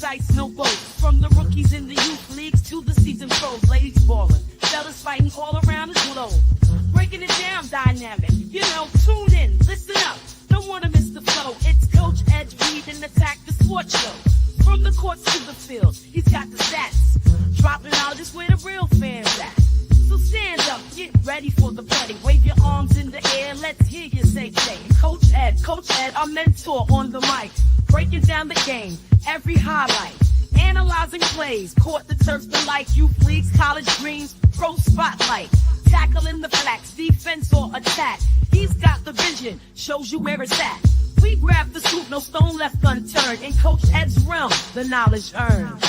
sights, no boats. From the rookies in the youth leagues to the seasoned pros, ladies ballin', fellas fighting all around the globe. Breaking it down dynamic, tune in, listen up. Don't wanna miss the flow. It's Coach Ed Reed and Attack the Sports Show. From the courts to the field, he's got the stats. Dropping out is where the real fans at. So stand up, get ready for the play. Wave your arms in the air, let's hear you say. Coach Ed, our mentor on the mic. Breaking down the game, every highlight. Analyzing plays, court the turf the like. Youth leagues, college dreams, pro spotlight. Tackling the flats, defense or attack. He's got the vision, shows you where it's at. We grab the scoop, no stone left unturned. In Coach Ed's realm, the knowledge earned.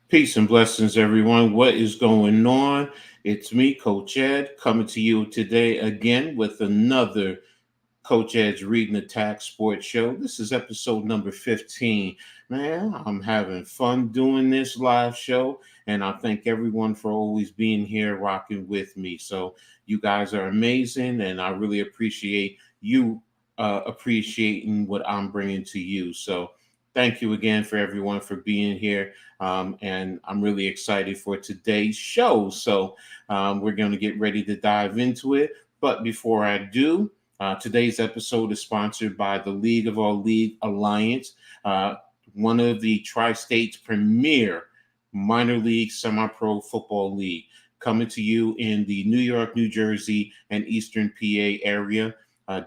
Peace and blessings, everyone. What is going on? It's me, Coach Ed, coming to you today again with another Coach Ed's Read and Attack Sports Show. This is episode number 15. Man, I'm having fun doing this live show, and I thank everyone for always being here rocking with me. So you guys are amazing, and I really appreciate you appreciating what I'm bringing to you. So thank you again for everyone for being here. And I'm really excited for today's show. So we're going to get ready to dive into it. But before I do, today's episode is sponsored by the League of All League Alliance, one of the Tri-State's premier minor league semi-pro football league, coming to you in the New York, New Jersey, and Eastern PA area.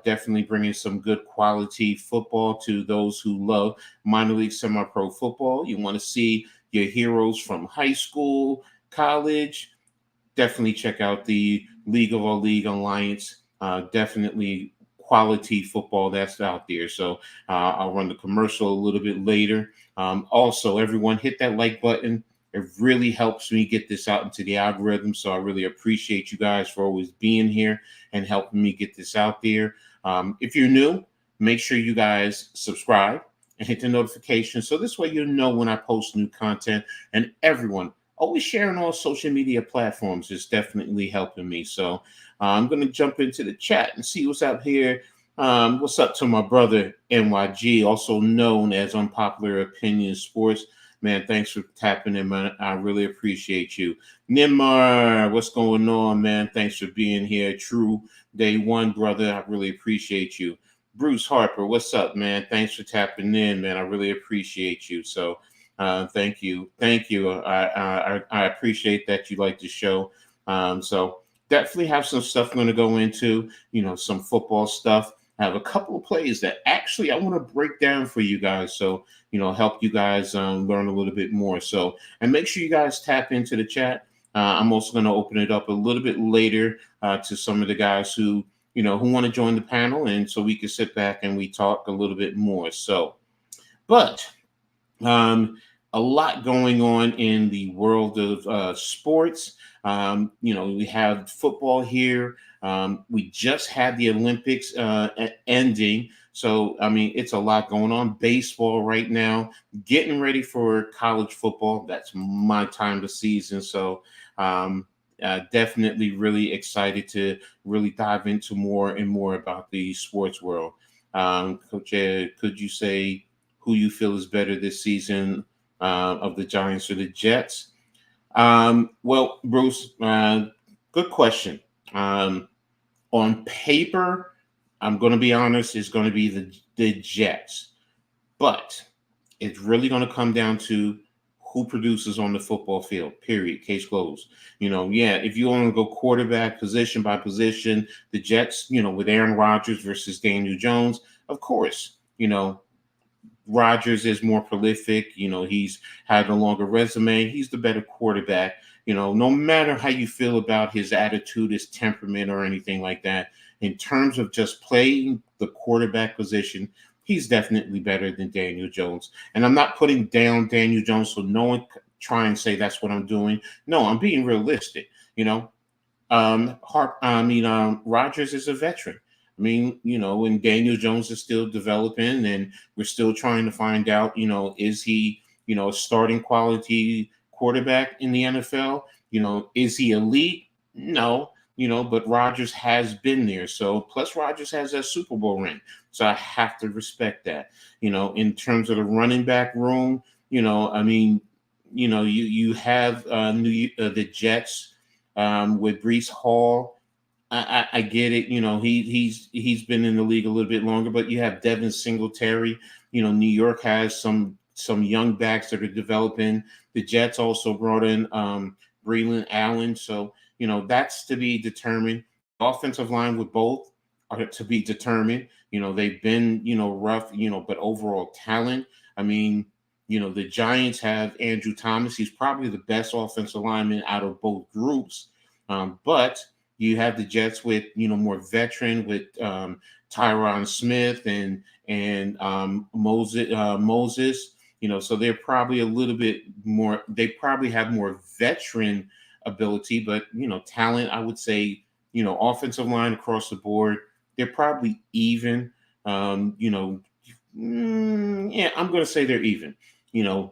Definitely bringing some good quality football to those who love minor league semi-pro football. You want to see your heroes from high school, college, definitely check out the League of All League Alliance. Definitely quality football that's out there. So I'll run the commercial a little bit later. Also, everyone hit that like button. It really helps me get this out into the algorithm. So I really appreciate you guys for always being here and helping me get this out there. If you're new, make sure you guys subscribe and hit the notification. So this way you'll know when I post new content. And everyone, always sharing on social media platforms is definitely helping me. So I'm going to jump into the chat and see what's up here. What's up to my brother, NYG, also known as Unpopular Opinion Sports. Man, thanks for tapping in, man. I really appreciate you. Nimar, what's going on, man? Thanks for being here. True day one, brother. I really appreciate you. Bruce Harper, what's up, man? Thanks for tapping in, man. I really appreciate you. So thank you. Thank you. I appreciate that you like the show. So definitely have some stuff I'm going to go into, some football stuff. I have a couple of plays that actually I want to break down for you guys. So, help you guys learn a little bit more. So, and make sure you guys tap into the chat. I'm also going to open it up a little bit later to some of the guys who want to join the panel. And so we can sit back and we talk a little bit more. So, but a lot going on in the world of sports. We have football here. We just had the Olympics ending. So, it's a lot going on. Baseball right now, getting ready for college football. That's my time of season. So definitely really excited to really dive into more and more about the sports world. Coach Ed, could you say who you feel is better this season of the Giants or the Jets? Well, Bruce, good question. On paper, I'm going to be honest, it's going to be the Jets. But it's really going to come down to who produces on the football field, period, case closed. If you want to go quarterback position by position, the Jets, with Aaron Rodgers versus Daniel Jones, of course, Rodgers is more prolific. He's had a longer resume. He's the better quarterback. No matter how you feel about his attitude, his temperament, or anything like that, in terms of just playing the quarterback position, he's definitely better than Daniel Jones. And I'm not putting down Daniel Jones, so no one try and say that's what I'm doing. No, I'm being realistic. Rodgers is a veteran. And Daniel Jones is still developing, and we're still trying to find out, is he, a starting quality quarterback in the NFL. Is he elite? No. But Rodgers has been there. So plus Rodgers has that Super Bowl ring. So I have to respect that. In terms of the running back room, I mean, you have the Jets with Brees Hall. I get it. He's been in the league a little bit longer, but you have Devin Singletary. New York has some young backs that are developing. The Jets also brought in Braylon Allen. So, that's to be determined. Offensive line with both are to be determined. They've been, rough, but overall talent. I mean, the Giants have Andrew Thomas. He's probably the best offensive lineman out of both groups. But you have the Jets with, more veteran with Tyron Smith and Moses. So they're probably a little bit more. They probably have more veteran ability, but talent. I would say, offensive line across the board, they're probably even. Yeah, I'm going to say they're even. A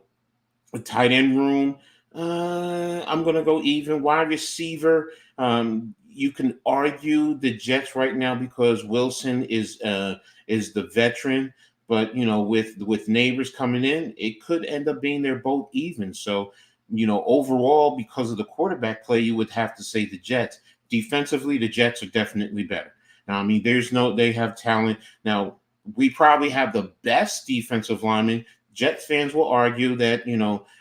tight end room. I'm going to go even. Wide receiver. You can argue the Jets right now because Wilson is the veteran, but with Neighbors coming in, it could end up being they're both even. So overall, because of the quarterback play, you would have to say the Jets. Defensively, the Jets are definitely better. Now, I mean, they have talent. Now, we probably have the best defensive lineman. Jet fans will argue that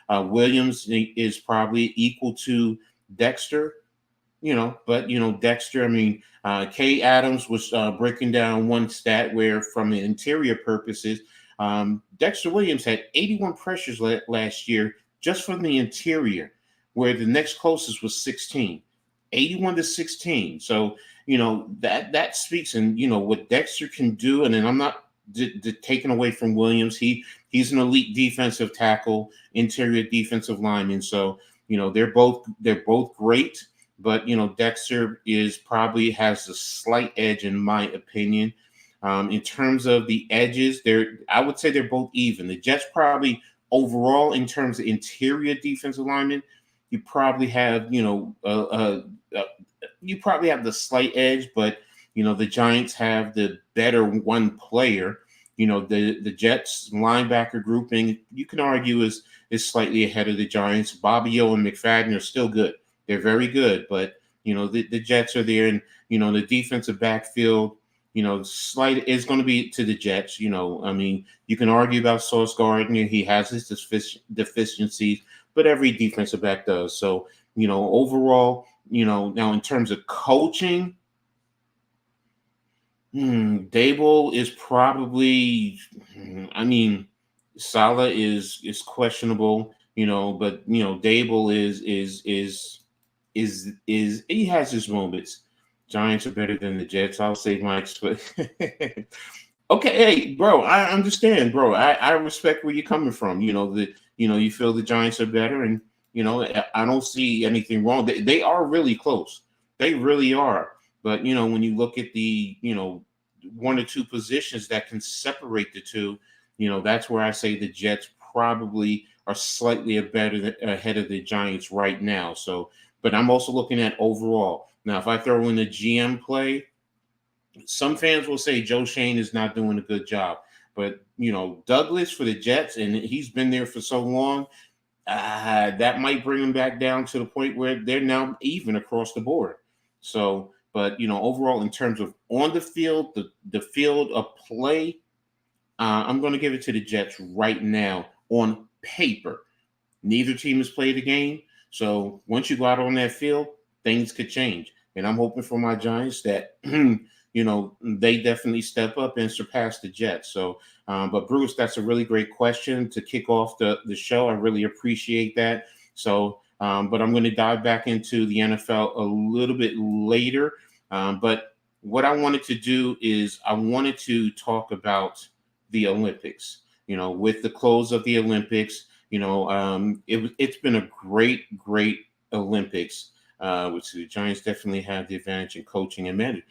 Williams is probably equal to Dexter. But Dexter, I mean, Kay Adams was breaking down one stat where from the interior purposes, Dexter Williams had 81 pressures last year just from the interior, where the next closest was 16, 81 to 16. So, that speaks, and, what Dexter can do. And then I'm not taking away from Williams. He's an elite defensive tackle, interior defensive lineman. So, they're both great. But Dexter probably has a slight edge in my opinion. In terms of the edges, I would say they're both even. The Jets probably overall, in terms of interior defensive linemen, you probably have you probably have the slight edge, but the Giants have the better one player. The Jets linebacker grouping, you can argue is slightly ahead of the Giants. Bobbio and McFadden are still good. They're very good, but the Jets are there, and the defensive backfield, slight is going to be to the Jets. I mean, you can argue about Sauce Gardner; he has his deficiencies, but every defensive back does. So overall, now in terms of coaching, Dable is probably. I mean, Saleh is questionable, but Dable is he has his moments. Giants are better than the Jets. I'll save my okay, hey, bro, I understand, bro. I respect where you're coming from. You feel the Giants are better, and I don't see anything wrong. They are really close. They really are. But when you look at the one or two positions that can separate the two, that's where I say the Jets probably are slightly ahead of the Giants right now. So, but I'm also looking at overall. Now, if I throw in the GM play, some fans will say Joe Shane is not doing a good job. But, Douglas for the Jets, and he's been there for so long, that might bring him back down to the point where they're now even across the board. So, but, overall, in terms of on the field, the field of play, I'm going to give it to the Jets right now on paper. Neither team has played a game. So once you go out on that field, things could change. And I'm hoping for my Giants that, they definitely step up and surpass the Jets. So, but Bruce, that's a really great question to kick off the show. I really appreciate that. So, but I'm going to dive back into the NFL a little bit later. But what I wanted to do is I wanted to talk about the Olympics. With the close of the Olympics, it's been a great Olympics, which the Giants definitely have the advantage in coaching and management.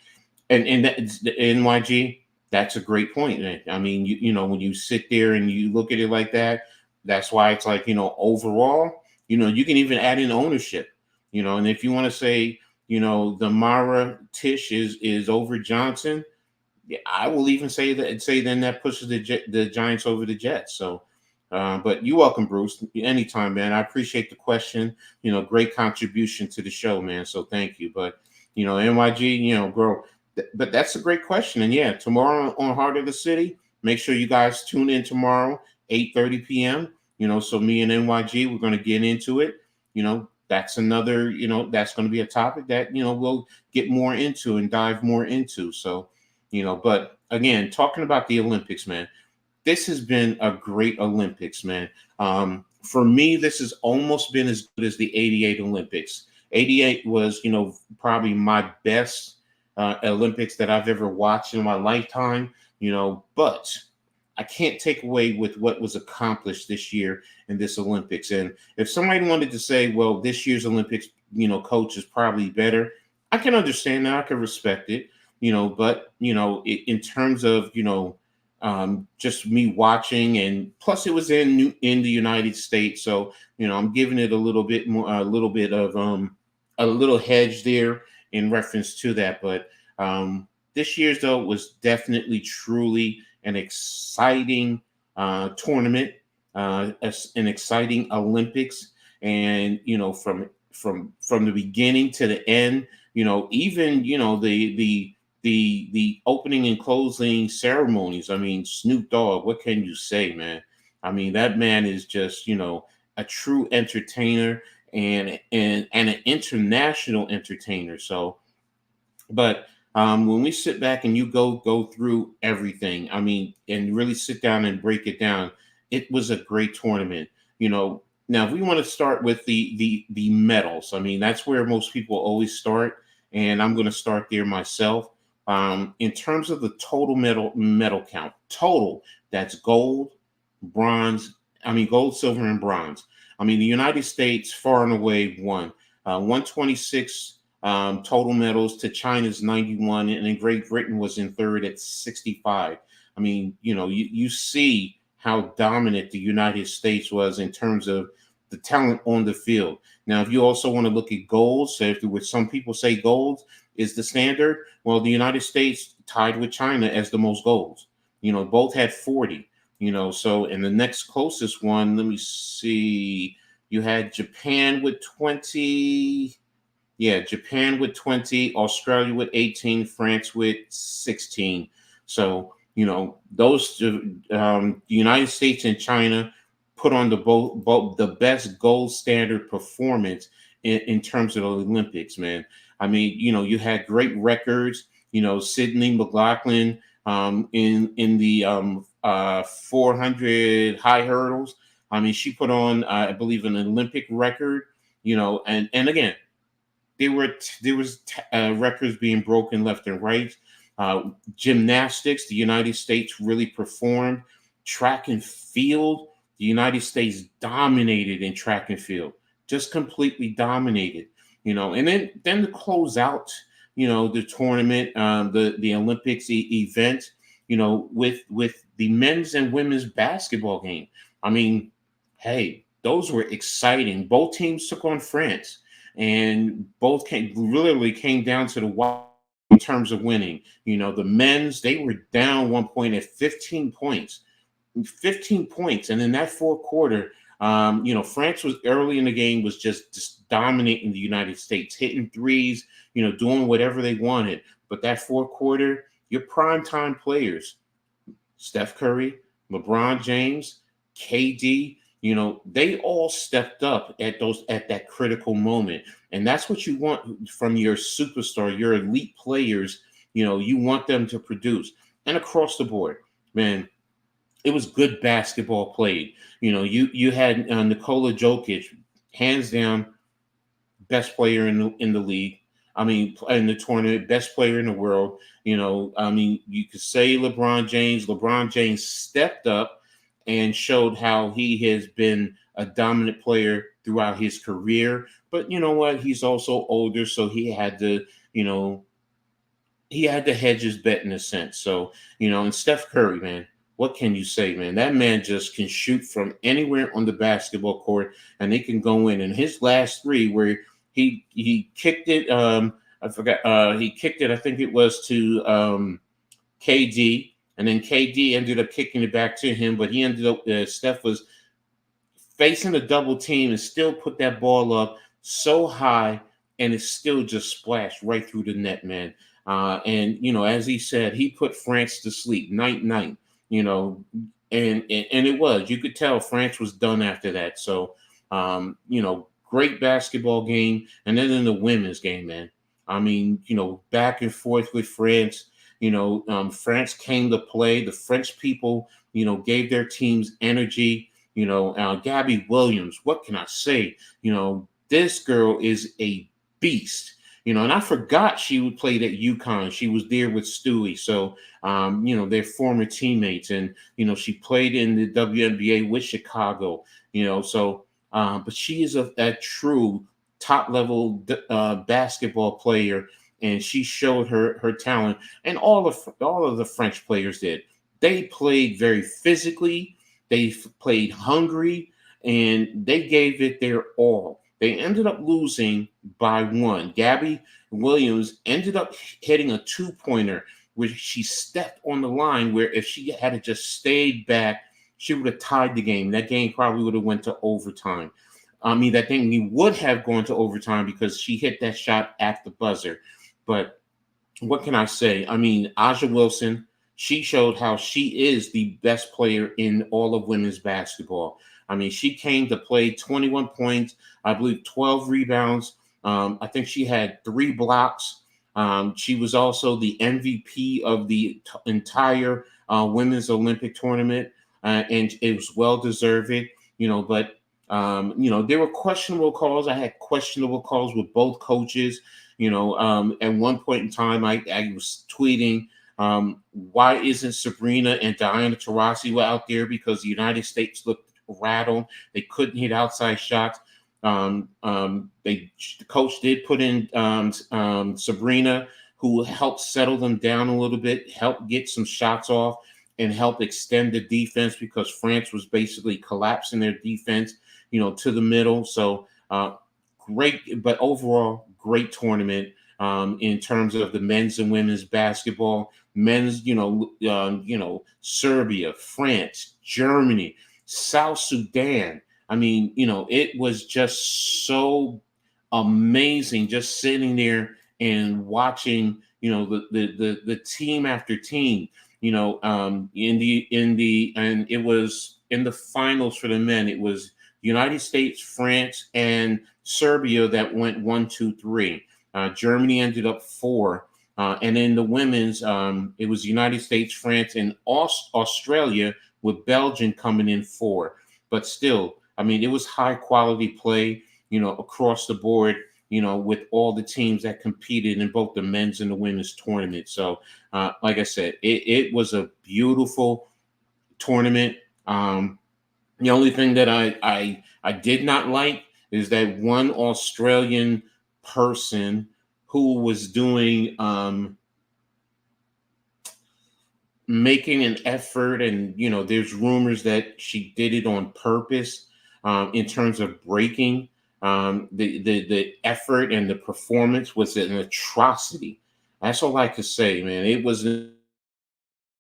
And that's the NYG. That's a great point. I mean, when you sit there and you look at it like that, that's why it's like, overall, You can even add in ownership. And if you want to say, the Mara Tish is over Johnson, yeah, I will even say then that pushes the Giants over the Jets. So, but you're welcome, Bruce. Anytime, man. I appreciate the question. Great contribution to the show, man. So thank you. But NYG, bro. But that's a great question. And yeah, tomorrow on Heart of the City, make sure you guys tune in tomorrow, 8:30 p.m. So me and NYG, we're going to get into it. That's another. That's going to be a topic that we'll get more into and dive more into. So. But again, talking about the Olympics, man, this has been a great Olympics, man. For me, this has almost been as good as the '88 Olympics. '88 was, probably my best Olympics that I've ever watched in my lifetime. But I can't take away with what was accomplished this year in this Olympics. And if somebody wanted to say, well, this year's Olympics, coach is probably better, I can understand that. I can respect it. But in terms of just me watching, and plus it was in the United States, so I'm giving it a little bit more, a little bit of a little hedge there in reference to that. But this year's though was definitely truly an exciting tournament, an exciting Olympics, and from the beginning to the end, even the opening and closing ceremonies. I mean, Snoop Dogg, what can you say, man? I mean, that man is just, a true entertainer and an international entertainer. So, but when we sit back and you go through everything, I mean, and really sit down and break it down, it was a great tournament. Now if we want to start with the medals, I mean, that's where most people always start, and I'm going to start there myself. In terms of the total medal count, that's gold, gold, silver, and bronze. I mean, the United States far and away won, 126 total medals to China's 91, and then Great Britain was in third at 65. I mean, you see how dominant the United States was in terms of the talent on the field. Now, if you also want to look at golds, so if some people say gold is the standard, well, the United States tied with China as the most golds. Both had 40. So in the next closest one, let me see, you had Japan with 20. Yeah, Japan with 20, Australia with 18, France with 16. So, those the United States and China put on both the best gold standard performance in terms of the Olympics, man. I mean, you had great records. Sydney McLaughlin in the 400 high hurdles. I mean, she put on, I believe, an Olympic record. And again, there was records being broken left and right. Gymnastics, the United States really performed. Track and field, the United States dominated in track and field, just completely dominated. And then to close out, the tournament, the Olympics event, with the men's and women's basketball game. I mean, hey, those were exciting. Both teams took on France, and both literally came down to the wire in terms of winning. The men's, they were down 1 point at 15 points. 15 points. And in that fourth quarter, France was early in the game, was just dominating the United States, hitting threes, doing whatever they wanted. But that fourth quarter, your primetime players, Steph Curry, LeBron James, KD, they all stepped up at that critical moment. And that's what you want from your superstar, your elite players. You want them to produce. And across the board, man, it was good basketball played. You had Nikola Jokic, hands down, best player in the league. I mean, in the tournament, best player in the world. I mean, you could say LeBron James. LeBron James stepped up and showed how he has been a dominant player throughout his career. But you know what? He's also older, so he had to hedge his bet in a sense. So, and Steph Curry, man, what can you say, man? That man just can shoot from anywhere on the basketball court, and they can go in. And his last three, where he kicked it, I forgot, he kicked it. I think it was to KD, and then KD ended up kicking it back to him. But he ended up Steph was facing a double team and still put that ball up so high, and it still just splashed right through the net, man. And as he said, he put France to sleep, night night. You know, and it was. You could tell France was done after that. So, great basketball game, and then in the women's game, man. I mean, back and forth with France. France came to play. The French people, gave their teams energy. Gabby Williams, what can I say? This girl is a beast. And I forgot she would play at UConn. She was there with Stewie. So, they're former teammates. And, she played in the WNBA with Chicago, but she is a true top level basketball player. And she showed her talent. And all of the French players did. They played very physically. They played hungry, and they gave it their all. They ended up losing by one. Gabby Williams ended up hitting a two-pointer where she stepped on the line, where if she had just stayed back, she would have tied the game. That game probably would have went to overtime. That thing would have gone to overtime because she hit that shot at the buzzer. But what can I say? A'ja Wilson, she showed how she is the best player in all of women's basketball. She came to play 21 points, I believe 12 rebounds. I think she had 3 blocks. She was also the MVP of the entire women's Olympic tournament, and it was well deserved. But there were questionable calls. I had questionable calls with both coaches. At one point in time, I was tweeting, why isn't Sabrina and Diana Taurasi out there? Because the United States looked rattled. They couldn't hit outside shots. The coach did put in Sabrina, who helped settle them down a little bit, helped get some shots off, and help extend the defense because France was basically collapsing their defense, to the middle. So great, but overall, great tournament in terms of the men's and women's basketball. Men's, Serbia, France, Germany, South Sudan. It was just so amazing just sitting there and watching, the team after team, and it was in the finals for the men. It was United States, France, and Serbia that went 1, 2, 3. Germany ended up 4. And in the women's, it was United States, France, and Australia, with Belgium coming in 4. But still, it was high quality play, across the board, with all the teams that competed in both the men's and the women's tournament. So, like I said, it was a beautiful tournament. The only thing that I did not like is that one Australian person who was doing making an effort, and there's rumors that she did it on purpose in terms of breaking. The effort and the performance was an atrocity. That's all I could say, man. It was an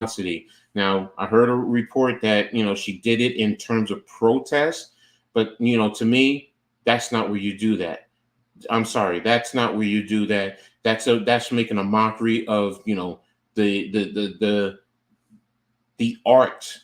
atrocity. Now, I heard a report that she did it in terms of protest, but to me, that's not where you do that. I'm sorry, that's not where you do that. That's making a mockery of the art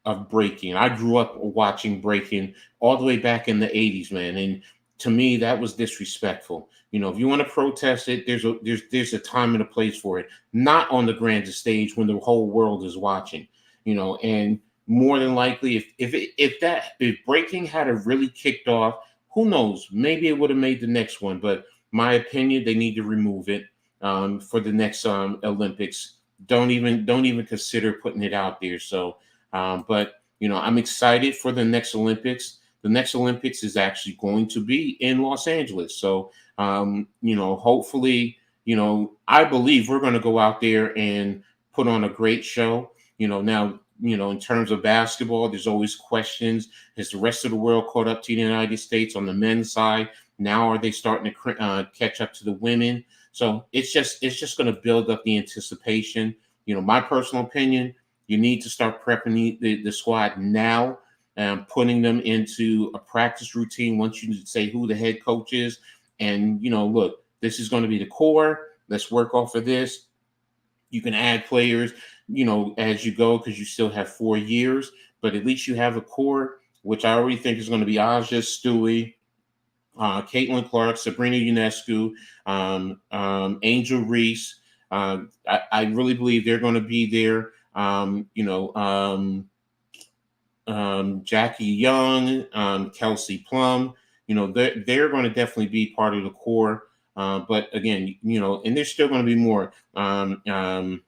of breaking. I grew up watching breaking all the way back in the 80s, man, and to me that was disrespectful. If you want to protest it, there's a time and a place for it. Not on the grandest stage when the whole world is watching. And more than likely, if breaking had really kicked off, who knows? Maybe it would have made the next one. But my opinion, they need to remove it for the next Olympics. Don't even consider putting it out there. So, but I'm excited for the next Olympics. The next Olympics is actually going to be in Los Angeles. So, hopefully, I believe we're going to go out there and put on a great show. Now in terms of basketball, there's always questions. Has the rest of the world caught up to the United States on the men's side? Now are they starting to catch up to the women? So it's just going to build up the anticipation. My personal opinion, you need to start prepping the squad now and putting them into a practice routine once you say who the head coach is. And, look, this is going to be the core. Let's work off of this. You can add players, as you go because you still have 4 years, but at least you have a core, which I already think is going to be Aja, Stewie, Caitlin Clark, Sabrina Ionescu, Angel Reese. I really believe they're going to be there. Jackie Young, Kelsey Plum. They're going to definitely be part of the core. But again, and there's still going to be more. Arika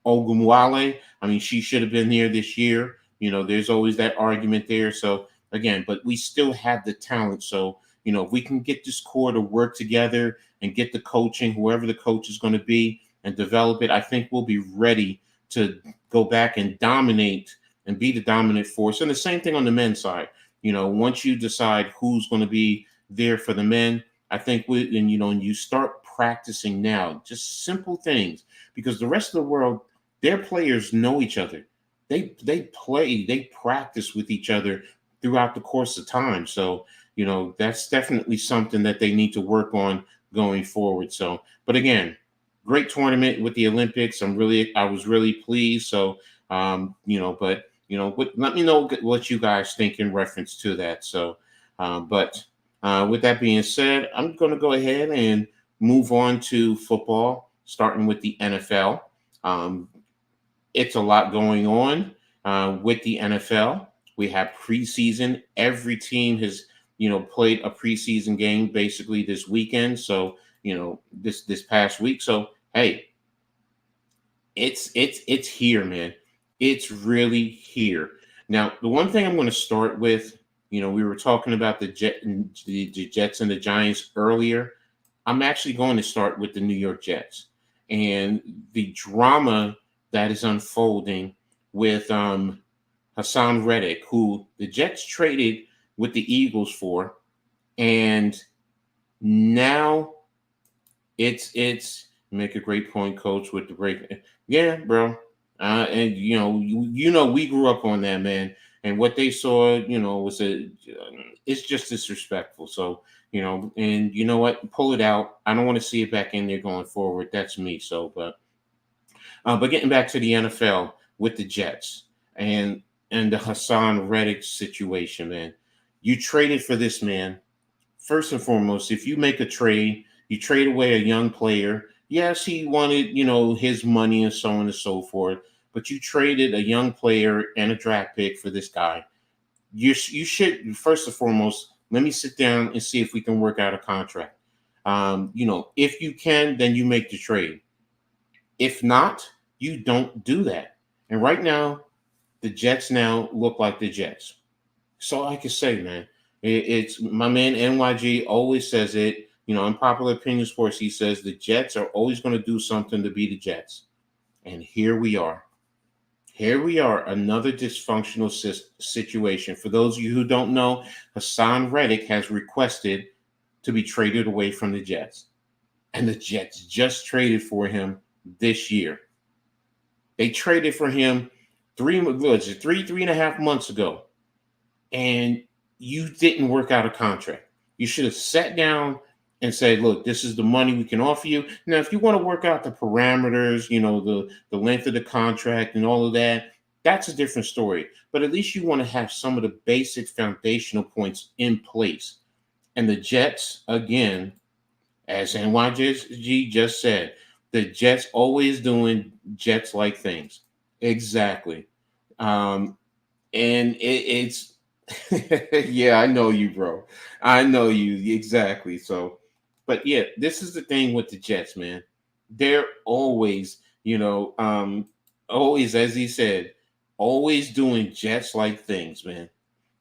Ogumwale. I mean, she should have been here this year. There's always that argument there. So again, but we still have the talent. So, if we can get this core to work together and get the coaching, whoever the coach is going to be, and develop it, I think we'll be ready to go back and dominate and be the dominant force. And the same thing on the men's side. Once you decide who's going to be there for the men, I think and you start practicing now, just simple things, because the rest of the world, their players know each other. They practice with each other throughout the course of time. So, that's definitely something that they need to work on going forward. So, but again, great tournament with the Olympics. I was really pleased. So, let me know what you guys think in reference to that. So, with that being said, I'm going to go ahead and move on to football, starting with the NFL. It's a lot going on with the NFL. We have preseason. Every team has, played a preseason game basically this weekend. So, this past week. So, hey, it's here, man. It's really here. Now, the one thing I'm going to start with, we were talking about the Jets and the Giants earlier. I'm actually going to start with the New York Jets and the drama that is unfolding with Hassan Reddick, who the Jets traded with the Eagles for, and now it's make a great point, Coach, with the break. Yeah, bro. And we grew up on that, man. And what they saw, was it's just disrespectful. So, and you know what? Pull it out. I don't want to see it back in there going forward. That's me. So, but getting back to the NFL with the Jets and the Hassan Reddick situation, man. You traded for this man. First and foremost, if you make a trade, you trade away a young player. Yes, he wanted, his money and so on and so forth. But you traded a young player and a draft pick for this guy. You should, first and foremost, let me sit down and see if we can work out a contract. If you can, then you make the trade. If not, you don't do that. And right now, the Jets now look like the Jets. So I can say, man, it's my man NYG always says it. In Popular Opinion Sports, he says the Jets are always going to do something to be the Jets. And here we are. Here we are, another dysfunctional situation. For those of you who don't know, Hassan Reddick has requested to be traded away from the Jets. And the Jets just traded for him this year. They traded for him 3.5 months ago. And you didn't work out a contract. You should have sat down and said, look, this is the money we can offer you. Now, if you want to work out the parameters, the length of the contract and all of that, that's a different story. But at least you want to have some of the basic foundational points in place. And the Jets, again, as NYG just said, the Jets always doing Jets-like things. Exactly. And it's yeah, I know you, bro. I know you exactly. So, but yeah, this is the thing with the Jets, man. They're always, always, as he said, always doing Jets-like things, man.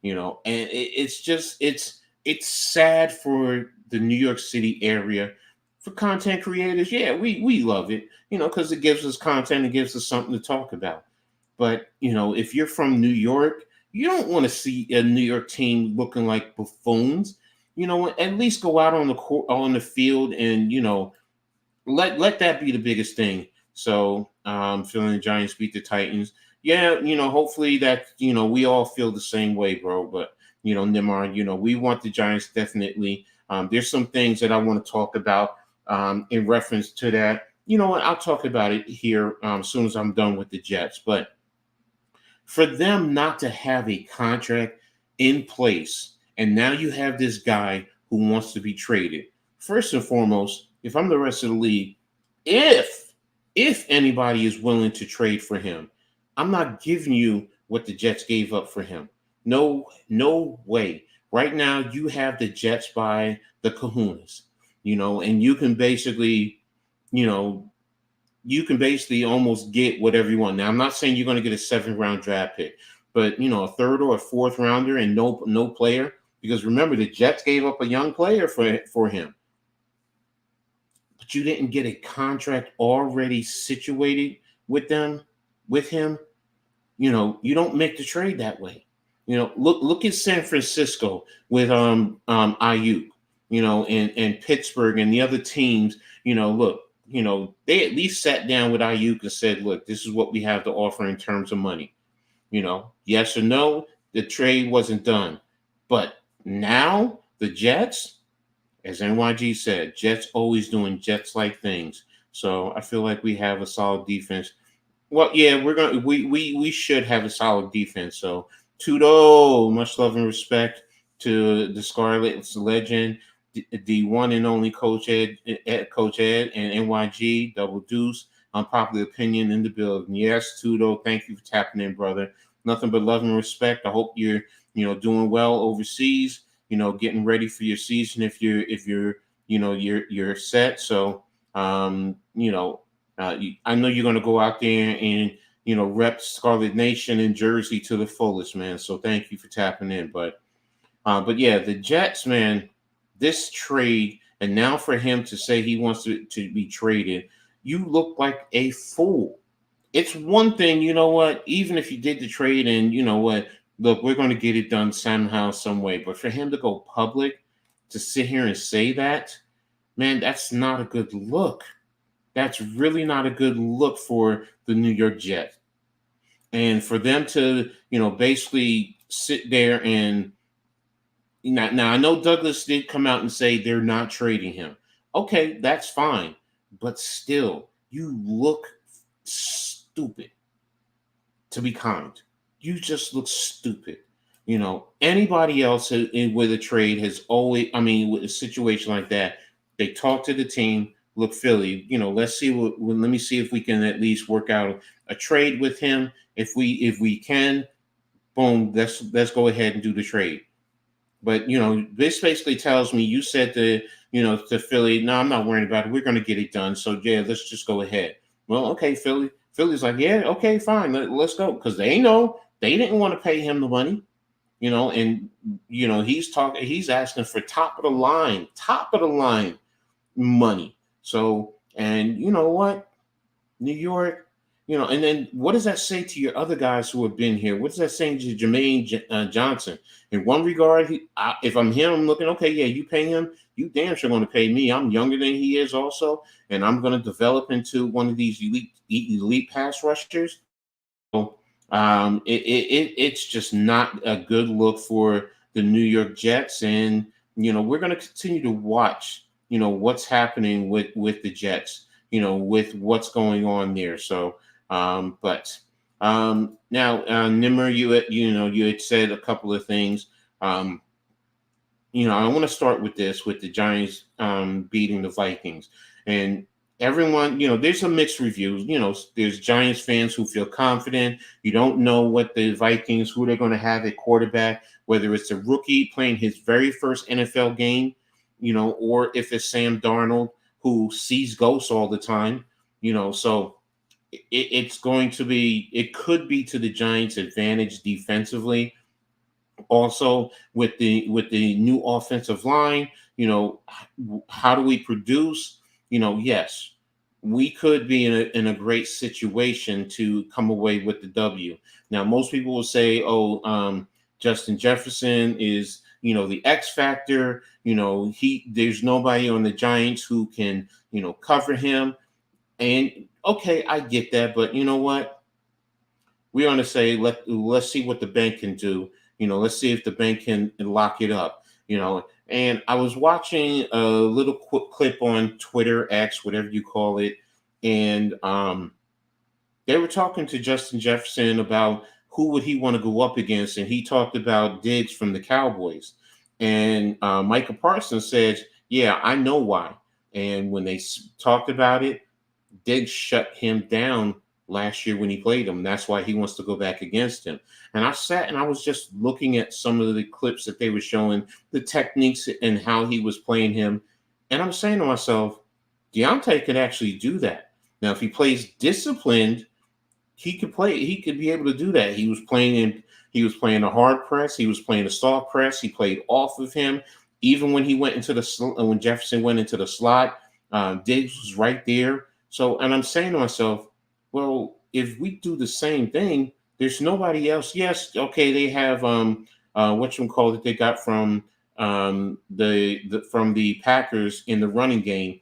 And it's sad for the New York City area For content creators, yeah, we love it, because it gives us content, it gives us something to talk about. But if you're from New York, you don't want to see a New York team looking like buffoons. At least go out on the court, on the field, and let that be the biggest thing. So, feeling the Giants beat the Titans. Yeah, hopefully that we all feel the same way, bro. But Nimar, we want the Giants definitely. There's some things that I want to talk about in reference to that. You know what? I'll talk about it here as soon as I'm done with the Jets. But for them not to have a contract in place, and now you have this guy who wants to be traded. First and foremost, if I'm the rest of the league, if anybody is willing to trade for him, I'm not giving you what the Jets gave up for him. No way. Right now, you have the Jets by the kahunas, and you know, you can basically almost get whatever you want. Now, I'm not saying you're going to get a 7th-round draft pick, but a 3rd or a 4th rounder and no player, because remember the Jets gave up a young player for him, but you didn't get a contract already situated with him. You don't make the trade that way. Look at San Francisco with Ayuk, and Pittsburgh and the other teams. Look. They at least sat down with Ayuk and said, look, this is what we have to offer in terms of money. Yes or no, the trade wasn't done. But now the Jets, as NYG said, Jets always doing Jets-like things. So I feel like we have a solid defense. Well, yeah, we should have a solid defense. So Tudo, much love and respect to the Scarlet's legend, the one and only Coach Ed, and NYG, Double Deuce, unpopular opinion in the building. Yes, Tudo, thank you for tapping in, brother. Nothing but love and respect. I hope you're, doing well overseas. Getting ready for your season if you're set. So, I know you're going to go out there and rep Scarlet Nation in Jersey to the fullest, man. So thank you for tapping in. But yeah, the Jets, man. This trade, and now for him to say he wants to be traded, you look like a fool. It's one thing, even if you did the trade and look, we're going to get it done somehow, some way. But for him to go public, to sit here and say that, man, that's not a good look. That's really not a good look for the New York Jets. And for them to, basically sit there and now I know Douglas did come out and say they're not trading him. Okay, that's fine. But still, you look stupid, to be kind. You just look stupid. Anybody else with a trade has always, with a situation like that, they talk to the team. Look, Philly, let's see let me see if we can at least work out a trade with him. If we can, boom, let's go ahead and do the trade. But this basically tells me you said to Philly, no, I'm not worrying about it. We're going to get it done. So yeah, let's just go ahead. Well, okay, Philly's like, yeah, okay, fine, let's go, because they know they didn't want to pay him the money, and he's asking for top of the line money. So, and you know what, New York. And then what does that say to your other guys who have been here? What does that say to Jermaine Johnson? In one regard, if I'm him, I'm looking, okay, yeah, you pay him, you damn sure going to pay me. I'm younger than he is also, and I'm going to develop into one of these elite pass rushers. So it's just not a good look for the New York Jets. And, we're going to continue to watch, what's happening with the Jets, with what's going on there. So, now, Nimmer, you had said a couple of things. I want to start with the Giants beating the Vikings, and everyone, there's some mixed reviews. There's Giants fans who feel confident. You don't know what the Vikings, who they're going to have at quarterback, whether it's a rookie playing his very first NFL game, or if it's Sam Darnold who sees ghosts all the time, so. It could be to the Giants' advantage defensively. Also, with the new offensive line, how do we produce? yes, we could be in a great situation to come away with the W. Now, most people will say, "Oh, Justin Jefferson is, the X factor. There's nobody on the Giants who can, cover him." And okay, I get that, but you know what? We're going to say let's see what the bank can do. Let's see if the bank can lock it up. And I was watching a little quick clip on Twitter, X, whatever you call it, and they were talking to Justin Jefferson about who would he want to go up against, and he talked about Diggs from the Cowboys, and Micah Parsons said, "Yeah, I know why." And when they talked about it, Diggs shut him down last year when he played him. That's why he wants to go back against him. And I sat and I was just looking at some of the clips that they were showing, the techniques and how he was playing him. And I'm saying to myself, Deontay could actually do that. Now, if he plays disciplined, he could be able to do that. He was playing a hard press. He was playing a soft press. He played off of him. Even when when Jefferson went into the slot, Diggs was right there. So, and I'm saying to myself, well, if we do the same thing, there's nobody else. Yes, okay, they have whatchamacallit they got from from the Packers in the running game,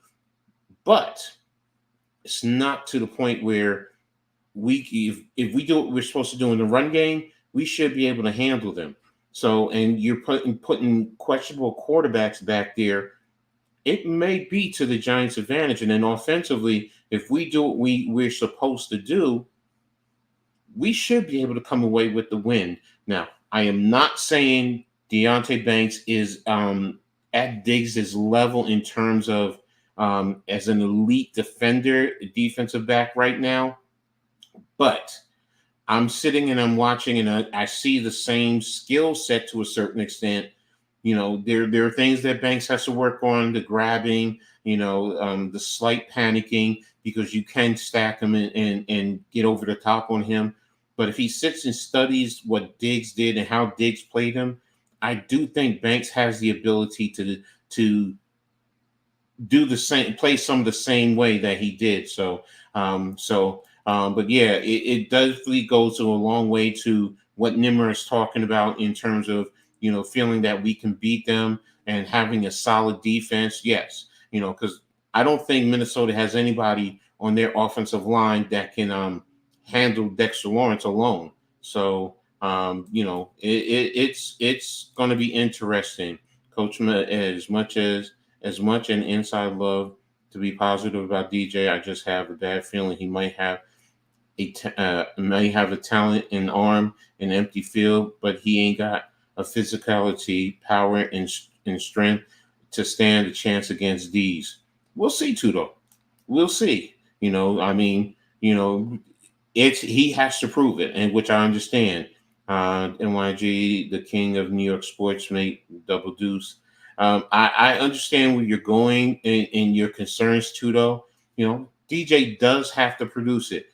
but it's not to the point where if we do what we're supposed to do in the run game, we should be able to handle them. So, and you're putting questionable quarterbacks back there. It may be to the Giants' advantage. And then offensively, if we do what we're supposed to do, we should be able to come away with the win. Now, I am not saying Deonte Banks is at Diggs' level in terms of as an elite defender, defensive back right now, but I'm sitting and I'm watching and I see the same skill set to a certain extent. There are things that Banks has to work on, the grabbing, the slight panicking, because you can stack him and get over the top on him. But if he sits and studies what Diggs did and how Diggs played him, I do think Banks has the ability to do the same, play some of the same way that he did. But yeah, it definitely goes a long way to what Nimmer is talking about in terms of, feeling that we can beat them and having a solid defense. Yes, because I don't think Minnesota has anybody on their offensive line that can handle Dexter Lawrence alone. So, it's going to be interesting. Coach, as much an inside love to be positive about DJ, I just have a bad feeling he might have a talent and arm in empty field, but he ain't got a physicality, power, and strength to stand a chance against these. We'll see, Tudo. We'll see. He has to prove it, and which I understand. NYG, the king of New York sports, mate, Double Deuce. I understand where you're going in your concerns, Tudo. DJ does have to produce it.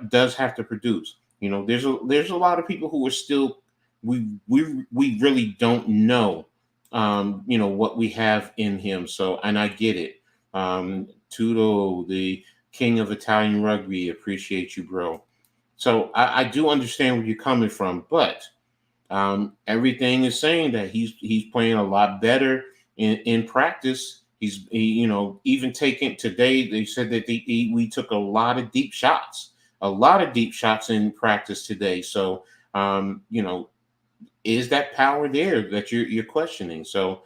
Does have to produce. There's a lot of people who are still. We really don't know, what we have in him. So, and I get it. Tudo, the king of Italian rugby, appreciate you, bro. So I do understand where you're coming from, but everything is saying that he's playing a lot better in practice. Even taking today, they said that we took a lot of deep shots in practice today. So, is that power there that you're questioning? So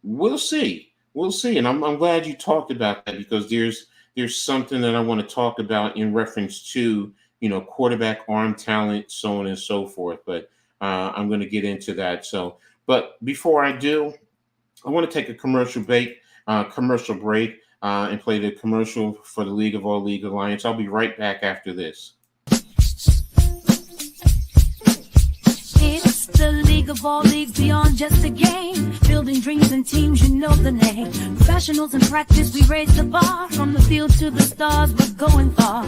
we'll see. And I'm glad you talked about that, because there's something that I want to talk about in reference to, quarterback arm talent, so on and so forth. But I'm going to get into that. So, but before I do, I want to take a commercial break and play the commercial for the League of All League Alliance. I'll be right back after this. It's the League of All Leagues, beyond just a game. Building dreams and teams, you know the name. Professionals in practice, we raise the bar. From the field to the stars, we're going far.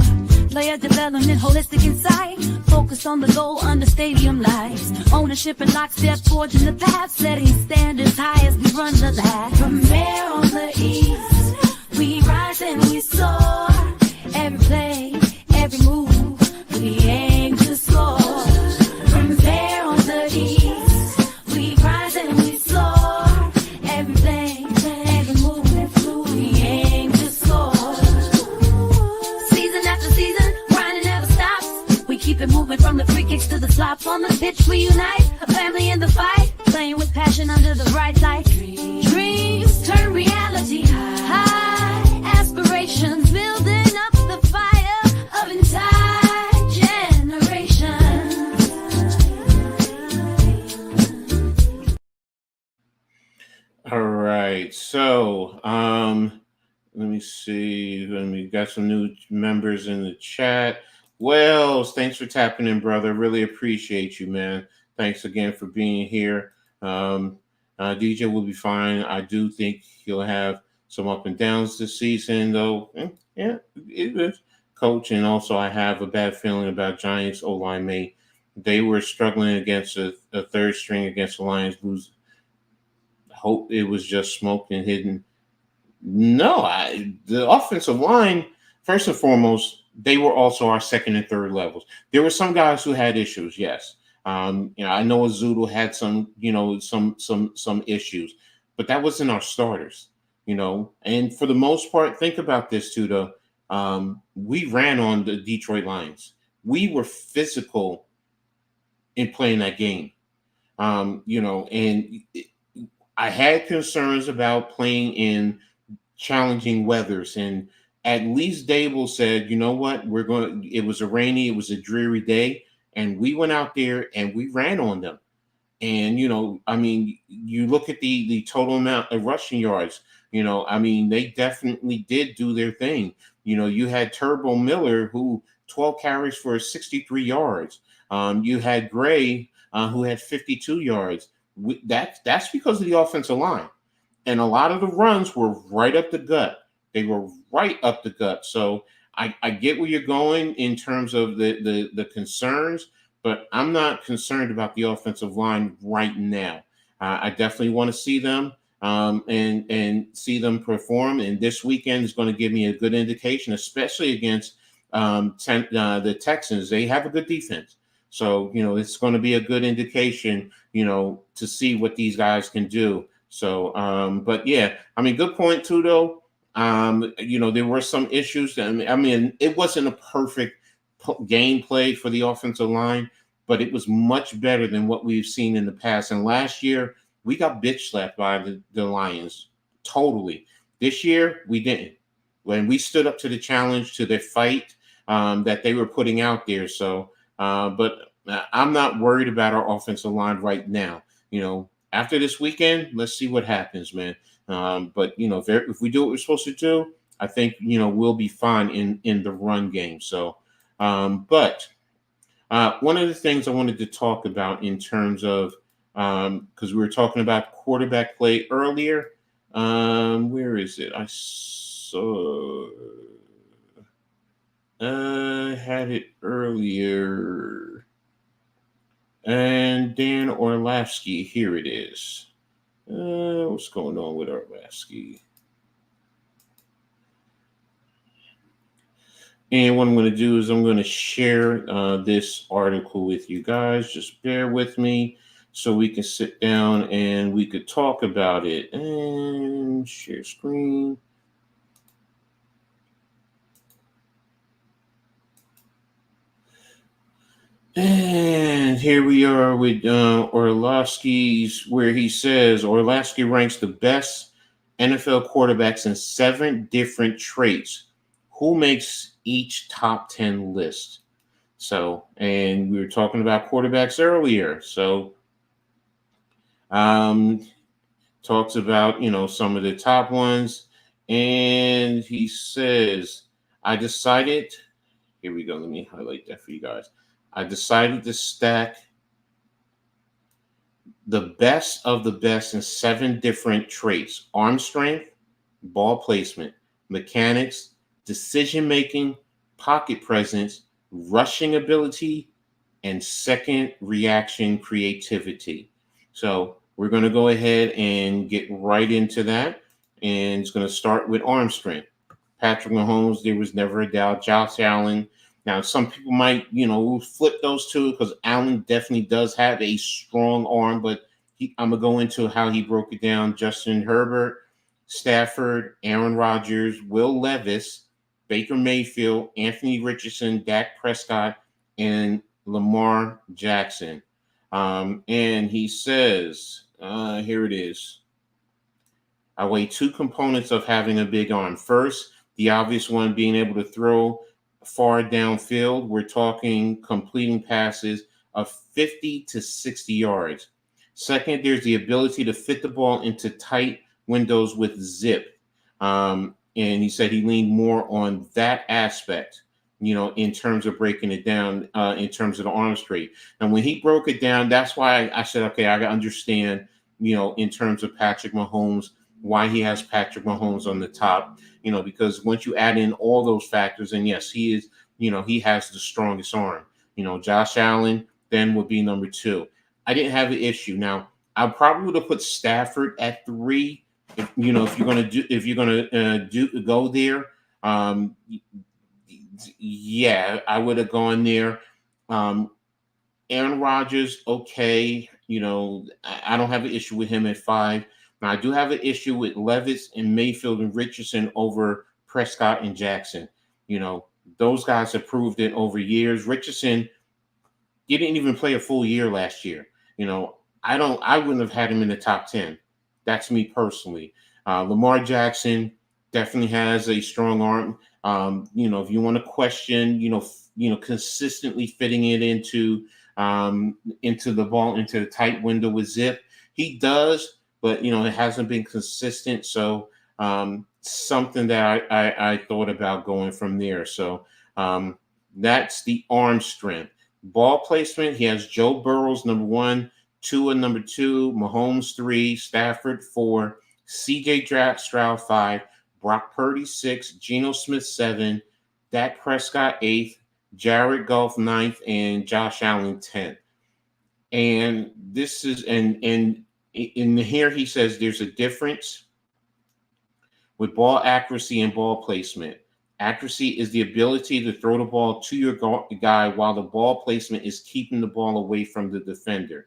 Player development, holistic insight. Focus on the goal under stadium lights. Ownership and lockstep, forging the path. Setting standards high as we run the lab. From there on the east, We rise and we soar. Every play, every move, we aim to score. From there on the east, we rise and we soar. Every play, every move, we aim to score. Season after season, grinding never stops. We keep it moving from the free kicks to the slops. On the pitch we unite, a family in the fight, playing with passion under the bright light. Dreams turn reality, high aspirations, building up the fire of entire generations. All right. So, let me see. We got some new members in the chat. Wells, thanks for tapping in, brother. Really appreciate you, man. Thanks again for being here. DJ will be fine. I do think he'll have some up and downs this season, though. Yeah, it is. Coach, and also I have a bad feeling about Giants O-line mate. They were struggling against a third string against the Lions. Lose. Hope it was just smoke and hidden. No, the offensive line, first and foremost, they were also our second and third levels. There were some guys who had issues, yes. I know Azudu had some issues, but that wasn't our starters, And for the most part, think about this too, though. We ran on the Detroit Lions. We were physical in playing that game, and I had concerns about playing in challenging weathers, and at least Dable said, you know what, it was a dreary day, and we went out there and we ran on them. And, you look at the total amount of rushing yards, they definitely did do their thing. You had Turbo Miller, who 12 carries for 63 yards. You had Gray, who had 52 yards. That's because of the offensive line. And a lot of the runs were right up the gut. They were right up the gut. So I get where you're going in terms of the concerns, but I'm not concerned about the offensive line right now. I definitely want to see them and see them perform. And this weekend is going to give me a good indication, especially against the Texans. They have a good defense. So, it's going to be a good indication, to see what these guys can do. So, but yeah, good point too, though. There were some issues. It wasn't a perfect gameplay for the offensive line, but it was much better than what we've seen in the past. And last year, we got bitch slapped by the Lions totally. This year, we didn't. When we stood up to the challenge, to the fight that they were putting out there. So, but I'm not worried about our offensive line right now. After this weekend, let's see what happens, man. But if we do what we're supposed to do, I think we'll be fine in the run game. So, but one of the things I wanted to talk about in terms of because we were talking about quarterback play earlier. Where is it? I had it earlier. And Dan Orlovsky, here it is. What's going on with Orlovsky? And what I'm going to do is I'm going to share this article with you guys. Just bear with me so we can sit down and we could talk about it. And share screen. And here we are with Orlovsky's, where he says Orlovsky ranks the best NFL quarterbacks in 7 different traits. Who makes each top 10 list? So, and we were talking about quarterbacks earlier. So, talks about, some of the top ones. And he says, I decided, here we go. Let me highlight that for you guys. I decided to stack the best of the best in 7 different traits: arm strength, ball placement, mechanics, decision-making, pocket presence, rushing ability, and second reaction creativity. So we're going to go ahead and get right into that. And it's going to start with arm strength. Patrick Mahomes, there was never a doubt. Josh Allen. Now, some people might, flip those two because Allen definitely does have a strong arm, but I'm going to go into how he broke it down. Justin Herbert, Stafford, Aaron Rodgers, Will Levis, Baker Mayfield, Anthony Richardson, Dak Prescott, and Lamar Jackson. And he says, here it is. I weigh two components of having a big arm. First, the obvious one being able to throw far downfield. We're talking completing passes of 50 to 60 yards. Second, there's the ability to fit the ball into tight windows with zip. And he said he leaned more on that aspect, in terms of breaking it down, in terms of the arm strength. And when he broke it down, that's why I said, okay, I understand, in terms of Patrick Mahomes, why he has Patrick Mahomes on the top, because once you add in all those factors, and yes, he is, he has the strongest arm. Josh Allen then would be number 2. I didn't have an issue. Now, I probably would have put Stafford at 3. If you're gonna go there, yeah, I would have gone there. Aaron Rodgers, okay, I don't have an issue with him at 5. Now, I do have an issue with Levis and Mayfield and Richardson over Prescott and Jackson. Those guys have proved it over years. Richardson, he didn't even play a full year last year. I wouldn't have had him in the top 10. That's me personally. Lamar Jackson definitely has a strong arm. If you want to question, consistently fitting it into the ball, into the tight window with zip, he does, but it hasn't been consistent. So something that I thought about going from there. So that's the arm strength. Ball placement, he has Joe Burrows number 1, Tua number 2, Mahomes 3, Stafford 4, C.J. Stroud 5, Brock Purdy 6, Geno Smith 7, Dak Prescott 8th, Jared Goff 9th, and Josh Allen 10th. And this is and in here he says there's a difference with ball accuracy and ball placement. Accuracy is the ability to throw the ball to your guy while the ball placement is keeping the ball away from the defender.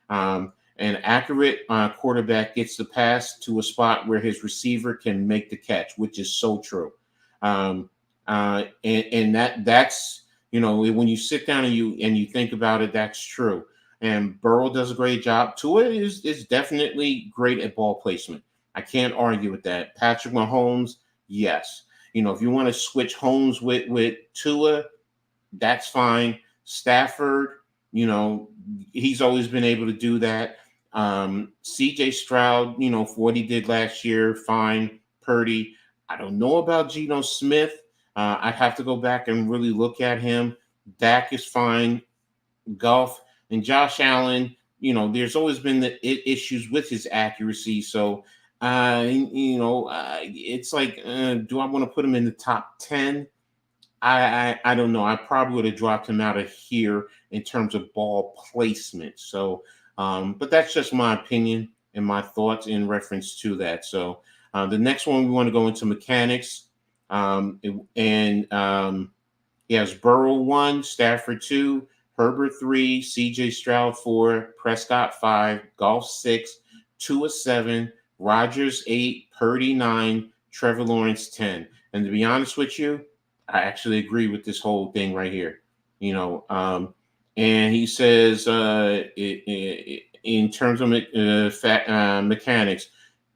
An accurate quarterback gets the pass to a spot where his receiver can make the catch, which is so true. And that's when you sit down and you think about it, that's true. And Burrow does a great job. Tua is definitely great at ball placement. I can't argue with that. Patrick Mahomes, yes. If you want to switch homes with Tua, that's fine. Stafford, he's always been able to do that. C.J. Stroud, for what he did last year, fine. Purdy, I don't know about Geno Smith. I'd have to go back and really look at him. Dak is fine. Goff and Josh Allen, there's always been the issues with his accuracy. So, it's like, do I want to put him in the top 10? I don't know. I probably would have dropped him out of here in terms of ball placement. So, but that's just my opinion and my thoughts in reference to that. So, the next one we want to go into mechanics. He has Burrow 1, Stafford 2, Herbert 3, C.J. Stroud 4, Prescott 5, Goff 6, Tua 7, Rodgers 8, Purdy 9, Trevor Lawrence 10. And to be honest with you, I actually agree with this whole thing right here. And he says in terms of mechanics,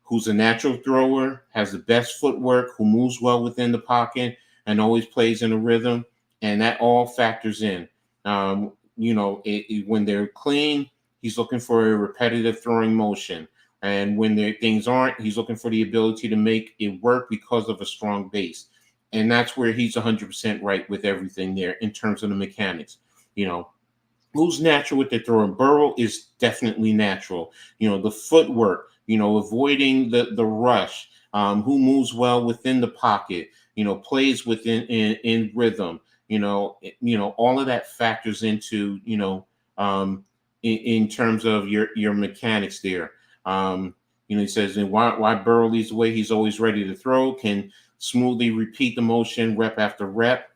who's a natural thrower, has the best footwork, who moves well within the pocket, and always plays in a rhythm, and that all factors in. When they're clean, he's looking for a repetitive throwing motion. And when things aren't, he's looking for the ability to make it work because of a strong base. And that's where he's 100% right with everything there in terms of the mechanics. Who's natural with the throwing? Burrow is definitely natural. The footwork, avoiding the rush, who moves well within the pocket, plays within in rhythm, all of that factors into, in terms of your mechanics there. He says, and why Burrow leads the way, he's always ready to throw, can smoothly repeat the motion rep after rep.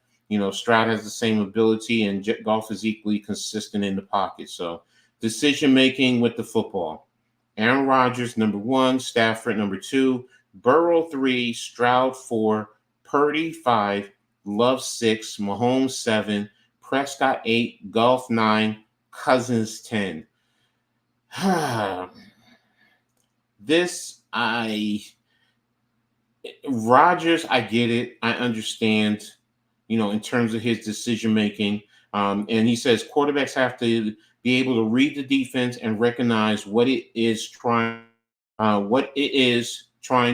Stroud has the same ability, and Goff is equally consistent in the pocket. So decision making with the football. Aaron Rodgers, number 1, Stafford, number 2, Burrow, 3, Stroud, 4, Purdy, 5, Love, 6, Mahomes, 7, Prescott, 8, Goff, 9, Cousins, 10. Rodgers, I get it. I understand, in terms of his decision making. And he says quarterbacks have to be able to read the defense and recognize what it is trying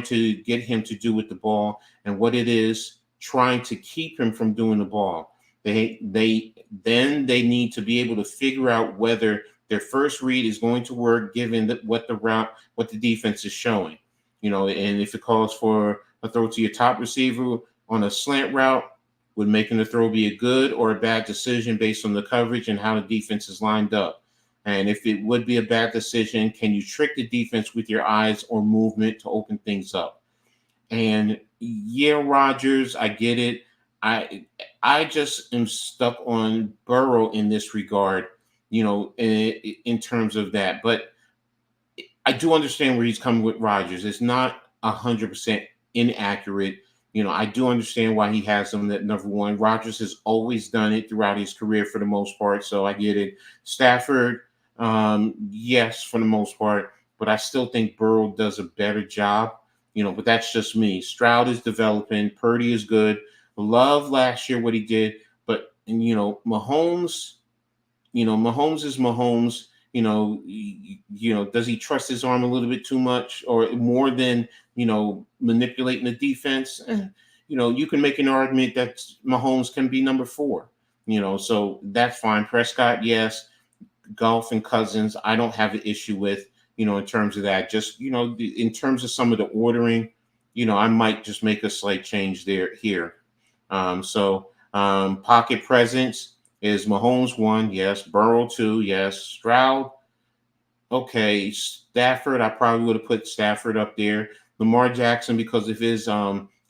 to get him to do with the ball, and what it is trying to keep him from doing the ball. They need to be able to figure out whether their first read is going to work given what the defense is showing. And if it calls for a throw to your top receiver on a slant route, would making the throw be a good or a bad decision based on the coverage and how the defense is lined up? And if it would be a bad decision, can you trick the defense with your eyes or movement to open things up? And yeah, Rodgers, I get it. I just am stuck on Burrow in this regard, in terms of that. But I do understand where he's coming with Rodgers. It's not 100% inaccurate. I do understand why he has him at number 1. Rodgers has always done it throughout his career for the most part, so I get it. Stafford, yes, for the most part, but I still think Burrow does a better job. But that's just me. Stroud is developing. Purdy is good. Love last year what he did, but Mahomes, Mahomes is Mahomes. Does he trust his arm a little bit too much or more than, manipulating the defense? You can make an argument that Mahomes can be number 4, so that's fine. Prescott, yes. Goff and Cousins, I don't have an issue with, in terms of that. Just, in terms of some of the ordering, I might just make a slight change here. Pocket presence is Mahomes 1, yes. Burrow 2, yes. Stroud, okay. Stafford, I probably would have put Stafford up there. Lamar Jackson, because of his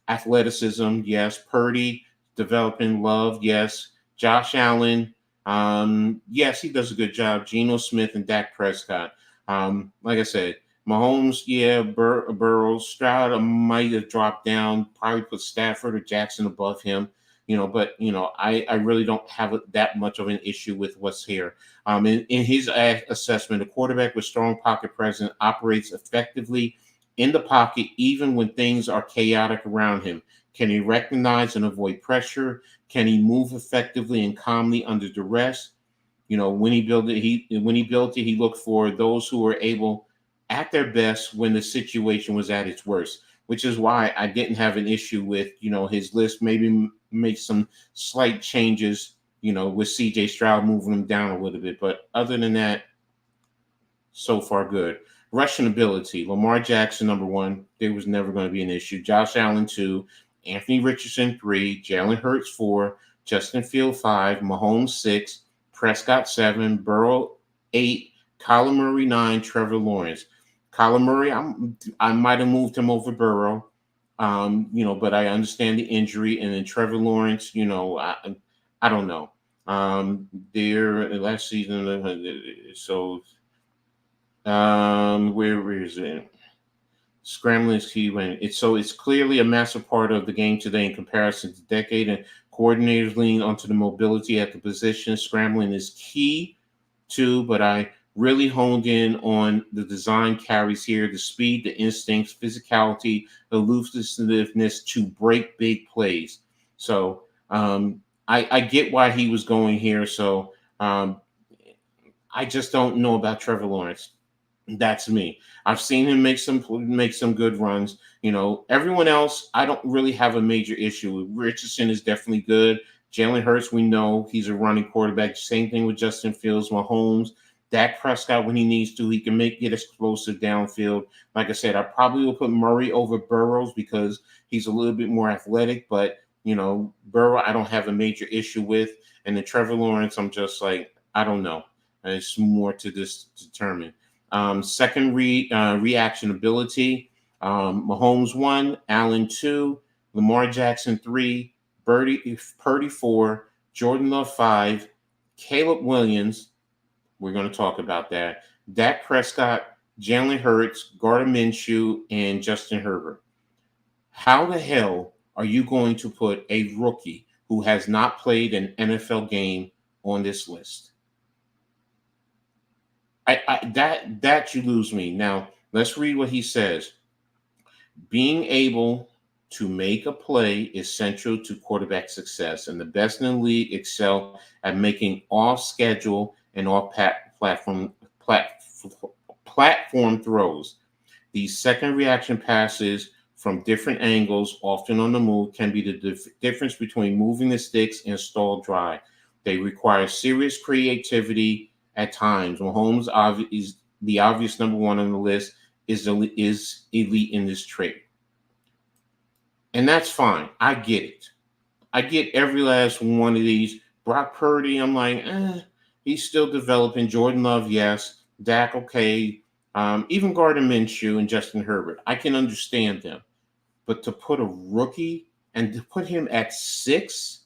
athleticism, yes. Purdy, developing. Love, yes. Josh Allen, yes, he does a good job. Geno Smith and Dak Prescott. Like I said, Mahomes, yeah. Burrow. Stroud, I might have dropped down, probably put Stafford or Jackson above him. But I really don't have that much of an issue with what's here. In his assessment, a quarterback with strong pocket presence operates effectively in the pocket, even when things are chaotic around him. Can he recognize and avoid pressure? Can he move effectively and calmly under duress? When he built it, he looked for those who were able at their best when the situation was at its worst, which is why I didn't have an issue with, his list. Maybe make some slight changes, with CJ Stroud moving him down a little bit. But other than that, so far good. Rushing ability, Lamar Jackson, number 1. There was never going to be an issue. Josh Allen, 2. Anthony Richardson, 3. Jalen Hurts, 4. Justin Fields, 5. Mahomes, 6. Prescott, 7. Burrow, 8. Kyler Murray, 9. Trevor Lawrence. Kyler Murray, I might have moved him over Burrow, but I understand the injury. And then Trevor Lawrence, I don't know. Their last season, so where is it? Scrambling is key when it's clearly a massive part of the game today in comparison to decade, and coordinators lean onto the mobility at the position. Scrambling is key too, but I really honed in on the design carries here, the speed, the instincts, physicality, elusiveness to break big plays. So I get why he was going here. So I just don't know about Trevor Lawrence. That's me. I've seen him make some good runs. Everyone else, I don't really have a major issue with. Richardson is definitely good. Jalen Hurts, we know he's a running quarterback. Same thing with Justin Fields, Mahomes. Dak Prescott, when he needs to, he can get explosive downfield. Like I said, I probably will put Murray over Burrows because he's a little bit more athletic. But, Burrow, I don't have a major issue with. And then Trevor Lawrence, I'm just like, I don't know. It's more to determine. Second reaction ability. Mahomes 1, Allen 2, Lamar Jackson 3, Purdy 4, Jordan Love 5, Caleb Williams. We're going to talk about that. Dak Prescott, Jalen Hurts, Gardner Minshew, and Justin Herbert. How the hell are you going to put a rookie who has not played an NFL game on this list? That you lose me. Now, let's read what he says. Being able to make a play is central to quarterback success, and the best in the league excel at making off-schedule and off-platform throws. These second reaction passes from different angles, often on the move, can be the difference between moving the sticks and stall drive. They require serious creativity at times. Mahomes is the obvious number one on the list, is elite in this trait. And that's fine. I get it. I get every last one of these. Brock Purdy, I'm like, he's still developing. Jordan Love, yes. Dak, okay. Even Gardner Minshew and Justin Herbert, I can understand them. But to put a rookie and to put him at 6,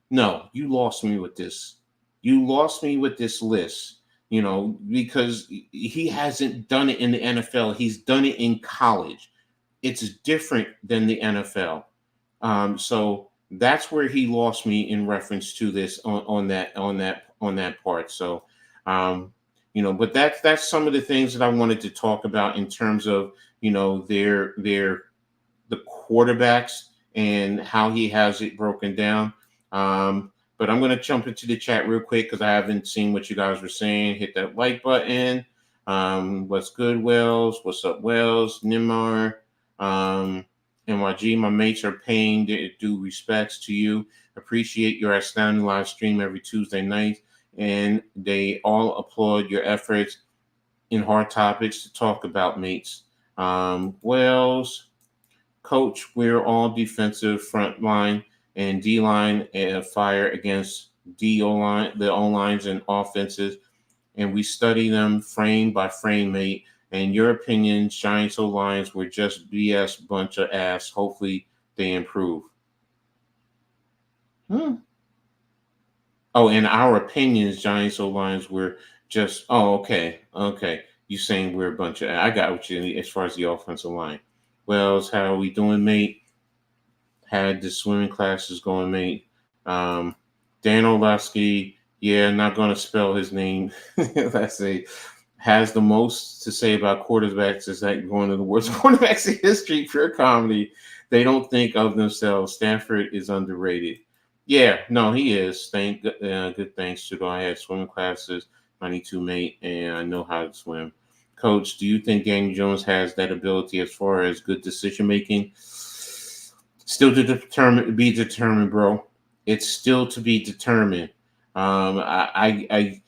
no, you lost me with this. You lost me with this list, because he hasn't done it in the NFL. He's done it in college. It's different than the NFL. So that's where he lost me in reference to this on that part. So, but that's some of the things that I wanted to talk about in terms of, the quarterbacks and how he has it broken down. But I'm going to jump into the chat real quick because I haven't seen what you guys were saying. Hit that like button. What's good, Wells? What's up, Wells? Nimar. NYG, my mates are paying their due respects to you. Appreciate your outstanding live stream every Tuesday night. And they all applaud your efforts in hard topics to talk about, mates. Wells, Coach, we're all defensive front line and D-line fire against the O-lines and offenses, and we study them frame by frame, mate. And your opinion, Giants O-lines were just BS bunch of ass. Hopefully they improve. Oh, and our opinions, Giants O-lines were just, okay. You saying we're a bunch of, I got what you as far as the offensive line. Wells, how are we doing, mate? Had the swimming classes going, mate. Dan Orlovsky, not going to spell his name. Let's say, has the most to say about quarterbacks is that one of the worst quarterbacks in history, pure comedy. They don't think of themselves. Stanford is underrated. Yeah, no, he is. Good thanks to I had swimming classes, 92, mate, and I know how to swim. Coach, do you think Daniel Jones has that ability as far as good decision making? Still to be determined, bro. It's still to be determined. I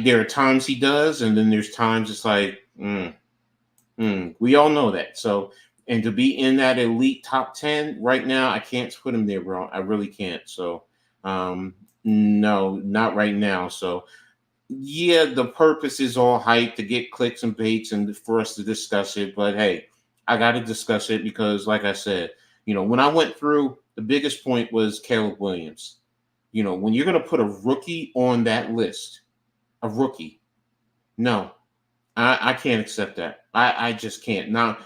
there are times he does, and then there's times it's like, we all know that. So, and to be in that elite top 10 right now, I can't put him there, bro. I really can't. So, no, not right now. So, yeah, the purpose is all hype to get clicks and baits and for us to discuss it. But hey, I got to discuss it because, like I said, when I went through, the biggest point was Caleb Williams. When you're going to put a rookie on that list, a rookie, no, I can't accept that. I just can't. Now,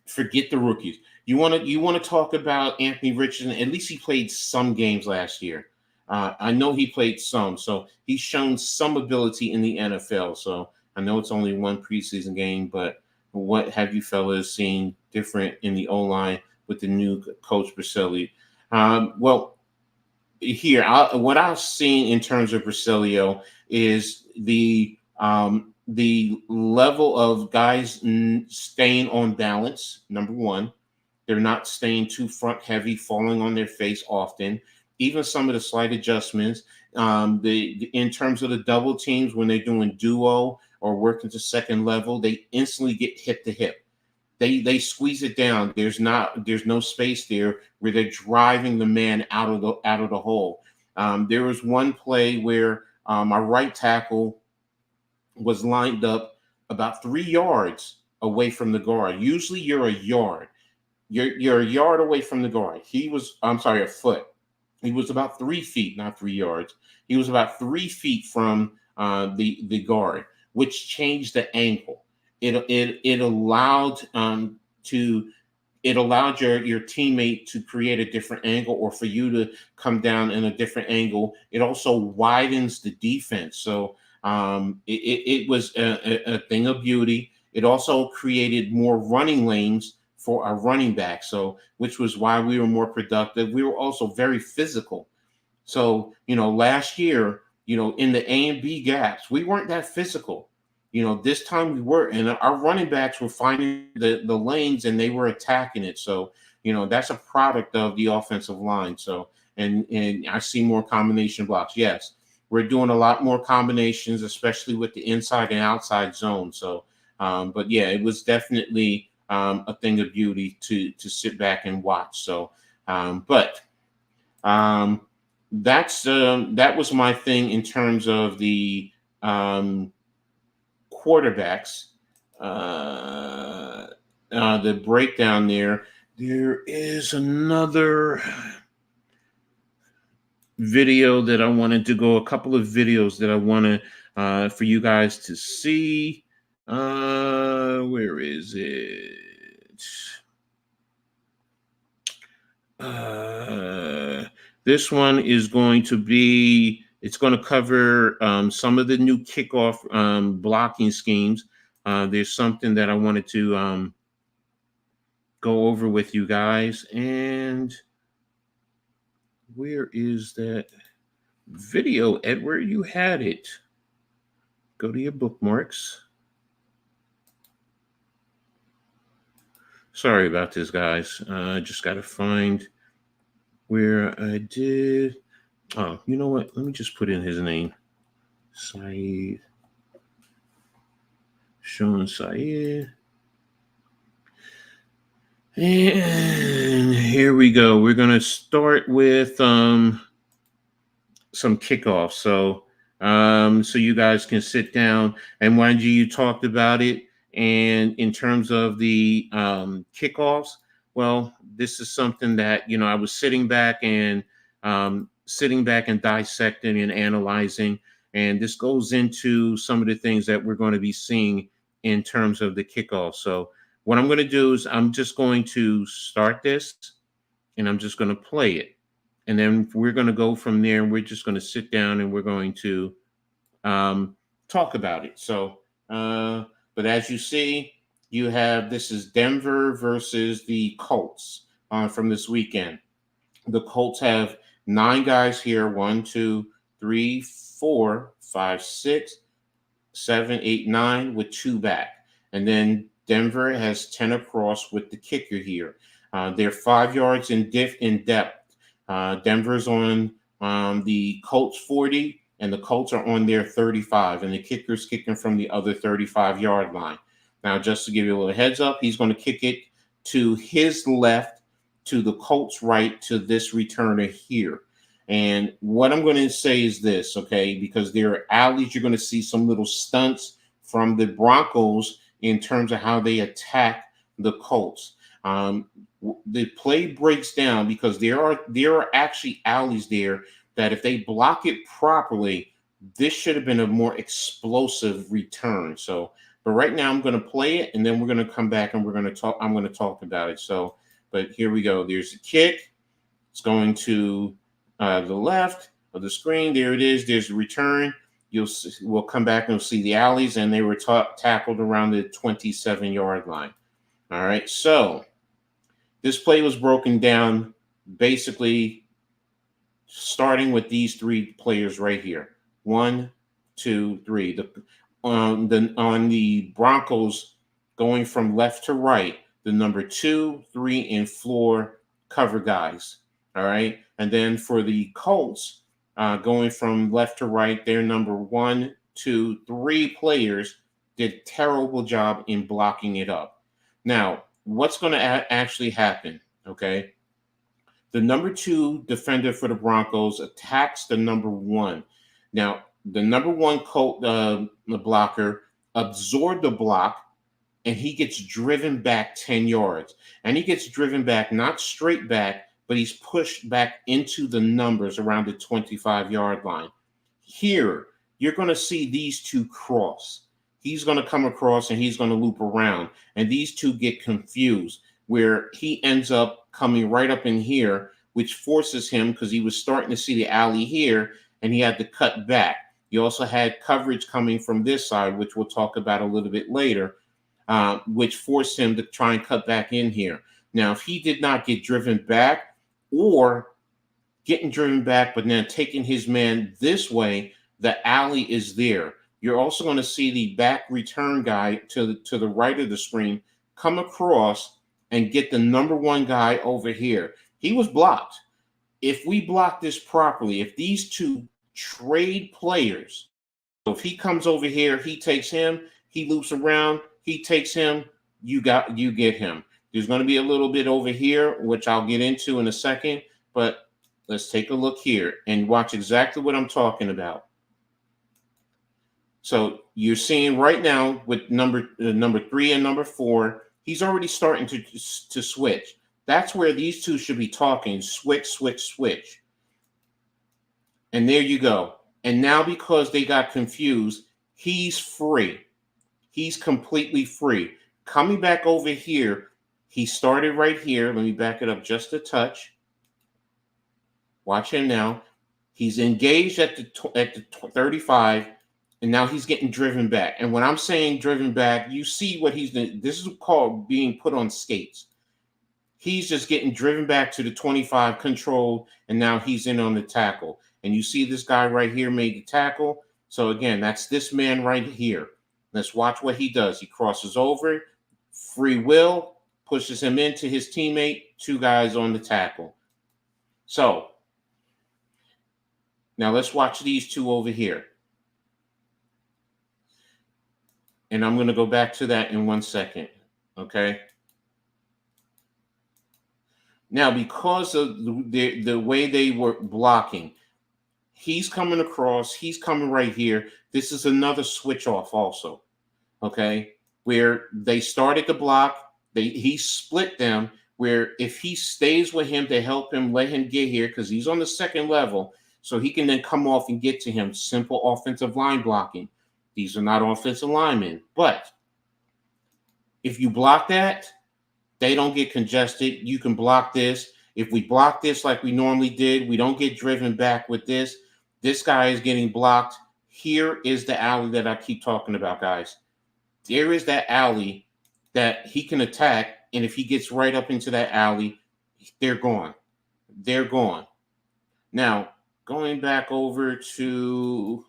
forget the rookies. You want to talk about Anthony Richardson? At least he played some games last year. I know he played some, so he's shown some ability in the NFL. So I know it's only one preseason game, but what have you fellas seen different in the O-line with the new coach Braccelli? Well, here, what I've seen in terms of Braccelio is the level of guys staying on balance. Number one, they're not staying too front heavy, falling on their face often. Even some of the slight adjustments, in terms of the double teams when they're doing duo or working to second level, they instantly get hip to hip. They squeeze it down. There's no space there where they're driving the man out of the hole. There was one play where my right tackle was lined up about 3 yards away from the guard. Usually you're a yard. you're a yard away from the guard. I'm sorry, a foot. He was about 3 feet, not 3 yards. He was about 3 feet from the guard, which changed the angle. It allowed to it allowed your teammate to create a different angle, or for you to come down in a different angle. It also widens the defense. So it was a thing of beauty. It also created more running lanes for our running back. So, which was why we were more productive. We were also very physical. So, last year, in the A and B gaps, we weren't that physical. This time we were, and our running backs were finding the lanes and they were attacking it. So, that's a product of the offensive line. So, and I see more combination blocks. Yes, we're doing a lot more combinations, especially with the inside and outside zone. So, but yeah, it was definitely a thing of beauty to sit back and watch. So, that was my thing in terms of the quarterbacks. The breakdown there. There is another video that I wanted to go. A couple of videos that I want to for you guys to see. Where is it? This one is going to be, it's going to cover some of the new kickoff blocking schemes. There's something that I wanted to go over with you guys. And where is that video, Edward? You had it. Go to your bookmarks. Sorry about this, guys. I just got to find where I did. Oh, you know what? Let me just put in his name. Saeed. Sean Saeed. And here we go. We're going to start with some kickoffs. So you guys can sit down. And mind you talked about it. And in terms of the kickoffs, well, this is something that, I was sitting back and dissecting and analyzing. And this goes into some of the things that we're going to be seeing in terms of the kickoff. So what I'm going to do is I'm just going to start this and I'm just going to play it. And then we're going to go from there, and we're just going to sit down and we're going to talk about it. So, but as you see, this is Denver versus the Colts from this weekend. The Colts have 9 guys here. 1, 2, 3, 4, 5, 6, 7, 8, 9 with 2 back. And then Denver has 10 across with the kicker here. They're 5 yards in depth. Denver's on the Colts 40, and the Colts are on their 35, and the kicker's kicking from the other 35-yard line. Now, just to give you a little heads up, he's going to kick it to his left, to the Colts right, to this returner here. And what I'm going to say is this, okay, because there are alleys, you're going to see some little stunts from the Broncos in terms of how they attack the Colts. The play breaks down because there are actually alleys there that if they block it properly, this should have been a more explosive return. So, but right now I'm going to play it, and then we're going to come back and we're going to talk. I'm going to talk about it. So, but here we go. There's a kick. It's going to the left of the screen. There it is. There's a return. We'll come back and we'll see the alleys, and they were tackled around the 27-yard line. All right. So this play was broken down basically starting with these 3 players right here. 1, 2, 3. On the Broncos, going from left to right, the number 2, 3, and 4 cover guys. All right. And then for the Colts, going from left to right, their number 1, 2, 3 players did a terrible job in blocking it up. Now, what's going to actually happen? Okay. The number 2 defender for the Broncos attacks the number 1. Now, the number 1 Colt, the blocker, absorbed the block, and he gets driven back 10 yards. And he gets driven back, not straight back, but he's pushed back into the numbers around the 25-yard line. Here, you're going to see these two cross. He's going to come across and he's going to loop around. And these two get confused, where he ends up coming right up in here, which forces him, because he was starting to see the alley here, and he had to cut back. You also had coverage coming from this side, which we'll talk about a little bit later, which forced him to try and cut back in here. Now, if he did not get driven back, or getting driven back but then taking his man this way, the alley is there. You're also going to see the back return guy to the right of the screen come across and get the number one guy over here. He was blocked. If we block this properly, if these two trade players, so if he comes over here, he takes him, he loops around, he takes him, you get him. There's going to be a little bit over here, which I'll get into in a second, but let's take a look here and watch exactly what I'm talking about. So you're seeing right now with number 3 and number 4, he's already starting to switch. That's where these two should be talking. Switch, switch, switch. And there you go. And now, because they got confused, he's free. He's completely free. Coming back over here, he started right here. Let me back it up just a touch. Watch him now. He's engaged at the 35, and now he's getting driven back. And when I'm saying driven back, you see what he's doing. This is called being put on skates. He's just getting driven back to the 25, controlled, and now he's in on the tackle. And you see this guy right here made the tackle. So again, that's this man right here. Let's watch what he does. He crosses over, free will, pushes him into his teammate, 2 guys on the tackle. So now let's watch these two over here. And I'm going to go back to that in 1 second. Okay. Now, because of the way they were blocking, he's coming across, he's coming right here. This is another switch off also, okay, where they started to block. He split them, where if he stays with him to help him, let him get here, because he's on the second level, so he can then come off and get to him. Simple offensive line blocking. These are not offensive linemen. But if you block that, they don't get congested. You can block this. If we block this like we normally did, we don't get driven back with this. This guy is getting blocked. Here is the alley that I keep talking about, guys. There is that alley that he can attack, and if he gets right up into that alley, they're gone. They're gone. Now, going back over to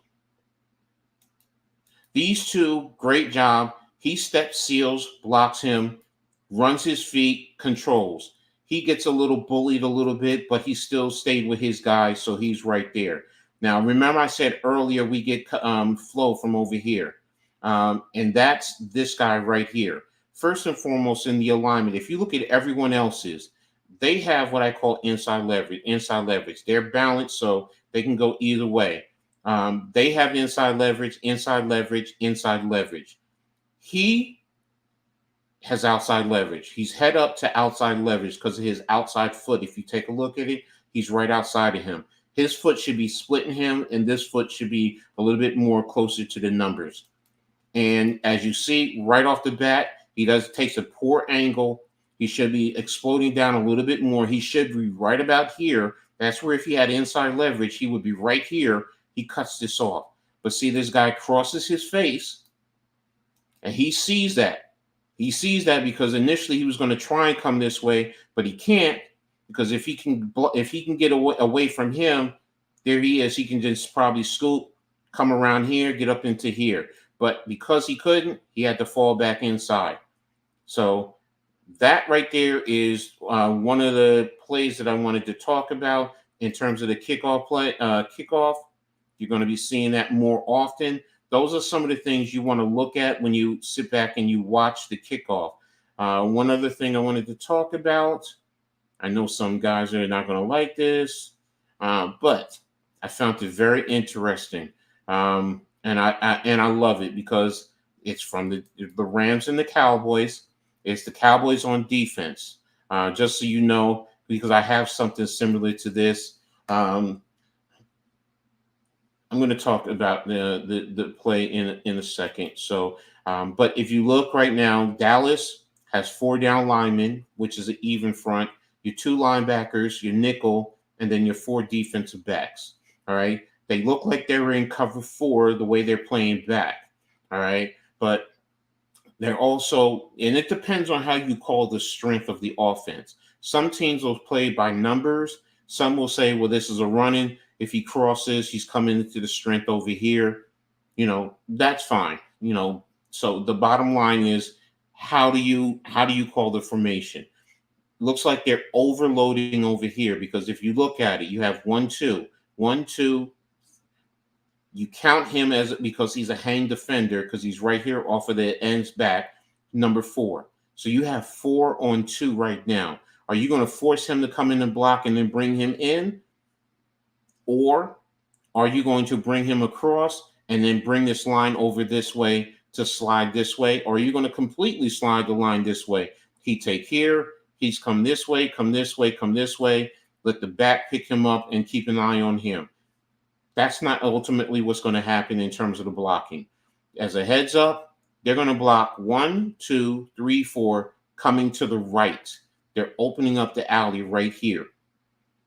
these two, great job. He step seals, blocks him, runs his feet, controls. He gets a little bullied a little bit, but he still stayed with his guys, so he's right there. Now, remember I said earlier we get flow from over here, and that's this guy right here. First and foremost in the alignment, if you look at everyone else's, they have what I call inside leverage. They're balanced, so they can go either way. They have inside leverage. He has outside leverage. He's head up to outside leverage because of his outside foot. If you take a look at it, he's right outside of him. His foot should be splitting him, and this foot should be a little bit more closer to the numbers. And as you see, right off the bat, he takes a poor angle. He should be exploding down a little bit more. He should be right about here. That's where if he had inside leverage, he would be right here. He cuts this off. But see, this guy crosses his face, and he sees that. He sees that because initially he was going to try and come this way, but he can't, because if he can get away from him, there he is. He can just probably scoop, come around here, get up into here. But because he couldn't, he had to fall back inside. So that right there is one of the plays that I wanted to talk about in terms of the kickoff play. Kickoff, you're going to be seeing that more often. Those are some of the things you want to look at when you sit back and you watch the kickoff. One other thing I wanted to talk about, I know some guys are not going to like this, but I found it very interesting, and I love it because It's from the Rams and the Cowboys. It's the Cowboys on defense. Just so you know, because I have something similar to this. I'm going to talk about the play in a second. So, but if you look right now, Dallas has 4 down linemen, which is an even front. Your 2 linebackers, your nickel, and then your 4 defensive backs. All right. They look like they're in cover 4 the way they're playing back. All right. But they're also, and it depends on how you call the strength of the offense. Some teams will play by numbers. Some will say, well, this is a running. If he crosses, he's coming into the strength over here. That's fine. So the bottom line is, how do you call the formation? Looks like they're overloading over here, because if you look at it, you have 1, 2, 1, 2. You count him because he's a hang defender, because he's right here off of the ends back, number 4. So you have 4 on 2 right now. Are you going to force him to come in and block and then bring him in? Or are you going to bring him across and then bring this line over this way to slide this way? Or are you going to completely slide the line this way? He take here, he's come this way, come this way, come this way. Let the back pick him up and keep an eye on him. That's not ultimately what's going to happen in terms of the blocking. As a heads up, they're going to block 1, 2, 3, 4 coming to the right. They're opening up the alley right here.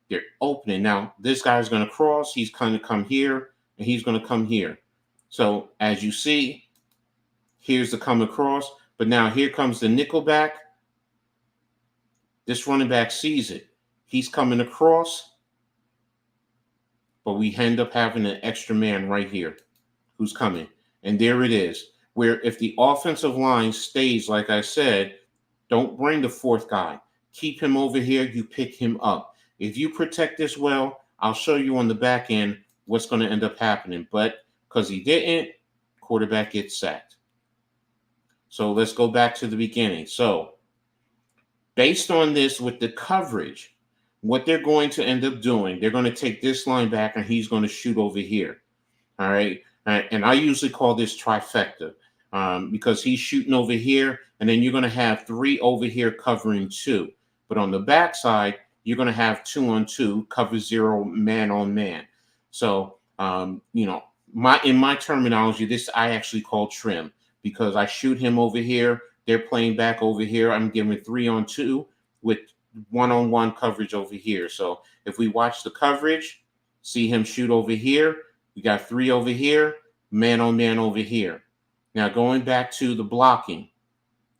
They're opening. Now, this guy's going to cross. He's going to come here, and he's going to come here. So, as you see, here's the come across. But now here comes the nickel back. This running back sees it. He's coming across. But we end up having an extra man right here who's coming. And there it is. Where if the offensive line stays, like I said, don't bring the 4th guy. Keep him over here. You pick him up. If you protect this well, I'll show you on the back end what's going to end up happening. But because he didn't, quarterback gets sacked. So let's go back to the beginning. So based on this with the coverage, what they're going to end up doing, they're going to take this linebacker and he's going to shoot over here. All right. And I usually call this trifecta because he's shooting over here, and then you're going to have 3 over here covering 2. But on the backside, you're going to have 2 on 2, cover 0, man on man. So, in my terminology, this I actually call trim, because I shoot him over here. They're playing back over here. I'm giving 3 on 2 with 1-on-1 coverage over here. So if we watch the coverage, see him shoot over here. We got 3 over here, man on man over here. Now going back to the blocking,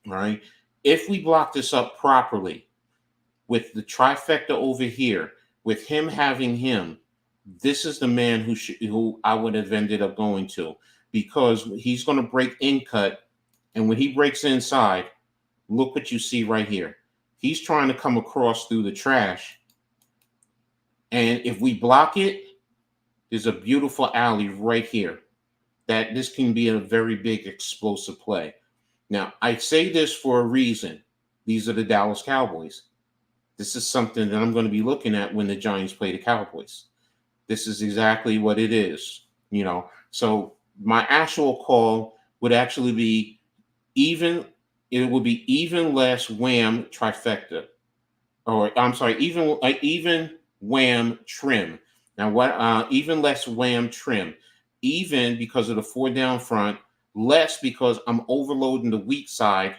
all right? If we block this up properly, with the trifecta over here, with him having him, this is the man who I would have ended up going to, because he's going to break in cut, and when he breaks inside, look what you see right here. He's trying to come across through the trash, and if we block it, there's a beautiful alley right here that this can be a very big explosive play. Now, I say this for a reason. These are the Dallas Cowboys. This is something that I'm going to be looking at when the Giants play the Cowboys. This is exactly what it is, So my actual call would actually be even. It would be even less wham trifecta, or I'm sorry, even wham trim. Now what? Even less wham trim. Even because of the 4 down front. Less because I'm overloading the weak side.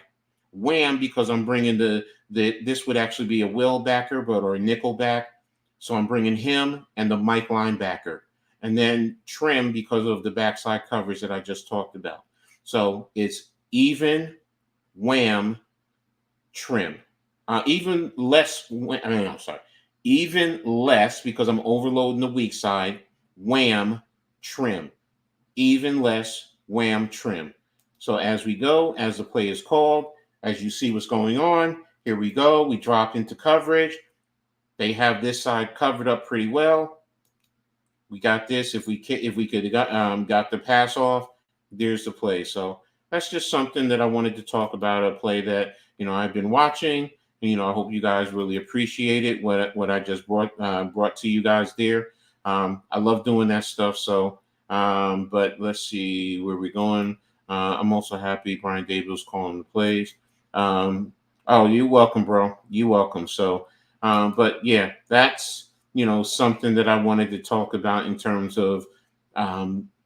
Wham because I'm bringing this would actually be a will backer, or a nickel back. So I'm bringing him and the Mike linebacker. And then trim because of the backside coverage that I just talked about. So it's even, wham, trim. Even less because I'm overloading the weak side. Wham, trim. Even less, wham, trim. So as we go, as the play is called, as you see what's going on, here we go. We drop into coverage. They have this side covered up pretty well. We got this. If we could have got the pass off, there's the play. So that's just something that I wanted to talk about, a play that, I've been watching. I hope you guys really appreciate it, what I just brought to you guys there. I love doing that stuff. So, but let's see where we're going. I'm also happy Brian Daboll's calling the plays. Oh, you're welcome, bro. You're welcome. So, but yeah, that's, something that I wanted to talk about in terms of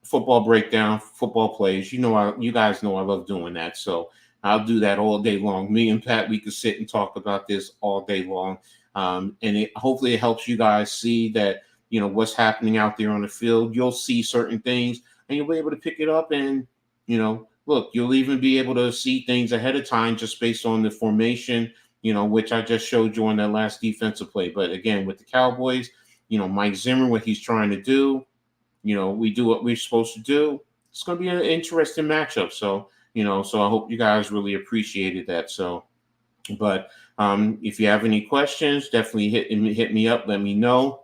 football breakdown, football plays. You guys know I love doing that. So I'll do that all day long. Me and Pat, we could sit and talk about this all day long. And hopefully it helps you guys see that, what's happening out there on the field. You'll see certain things and you'll be able to pick it up and, look, you'll even be able to see things ahead of time just based on the formation, which I just showed you on that last defensive play. But again, with the Cowboys, Mike Zimmer, what he's trying to do, we do what we're supposed to do. It's going to be an interesting matchup. So, so I hope you guys really appreciated that. So, but if you have any questions, definitely hit me up. Let me know.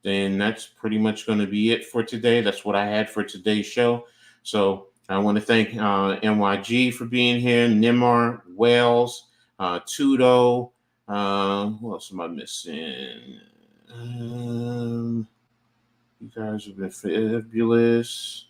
Then that's pretty much going to be it for today. That's what I had for today's show. So I want to thank NYG for being here, Nimar, Wales, Tudo. Who else am I missing? You guys have been fabulous.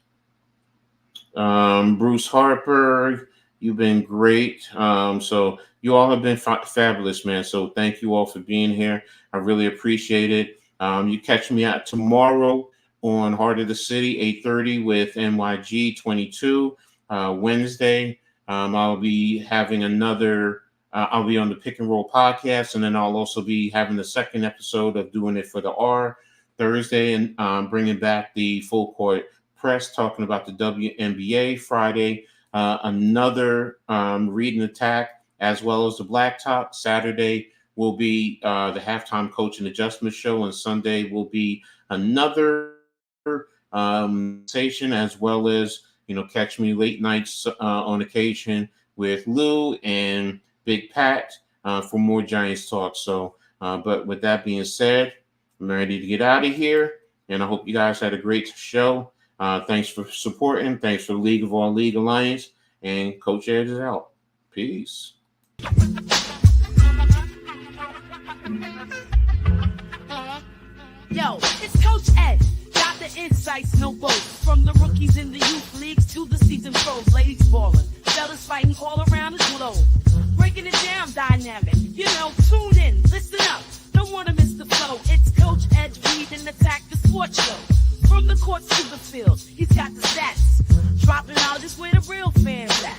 Bruce Harper, you've been great. So you all have been fabulous, man. So thank you all for being here. I really appreciate it. You catch me out tomorrow on Heart of the City, 8:30 with NYG 22. Wednesday, I'll be having another. I'll be on the Pick and Roll podcast, and then I'll also be having the second episode of Doing It for the R Thursday, and bringing back the Full Court Press, talking about the WNBA. Friday, another Reading Attack, as well as the Black Talk. Saturday will be the Halftime Coach and Adjustment Show, and Sunday will be another station, as well as catch me late nights on occasion with Lou and Big Pat for more Giants talk. So, but with that being said, I'm ready to get out of here, and I hope you guys had a great show. Thanks for supporting. Thanks for the League of All League Alliance, and Coach Ed is out. Peace. Yo, it's Coach Ed. Got the insights, no boats. From the rookies in the youth leagues to the seasoned pros, ladies balling, fellas fighting all around the globe. Breaking it down dynamic. Tune in, listen up. Don't want to miss the flow. It's Coach Ed Reading Attack, the sports show. From the courts to the field, he's got the stats. Dropping out is where the real fans at.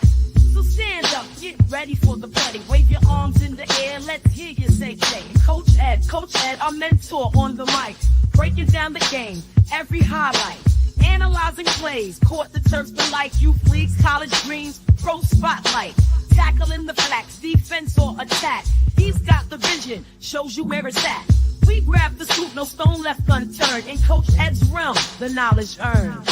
So stand up, get ready for the play. Wave your arms in the air, let's hear you say. Coach Ed, our mentor on the mic. Breaking down the game, every highlight. Analyzing plays, court the turfs alike. Youth leagues, college dreams, pro spotlight. Tackling the flats, defense or attack. He's got the vision, shows you where it's at. We grab the scoop, no stone left unturned. In Coach Ed's realm, the knowledge earned.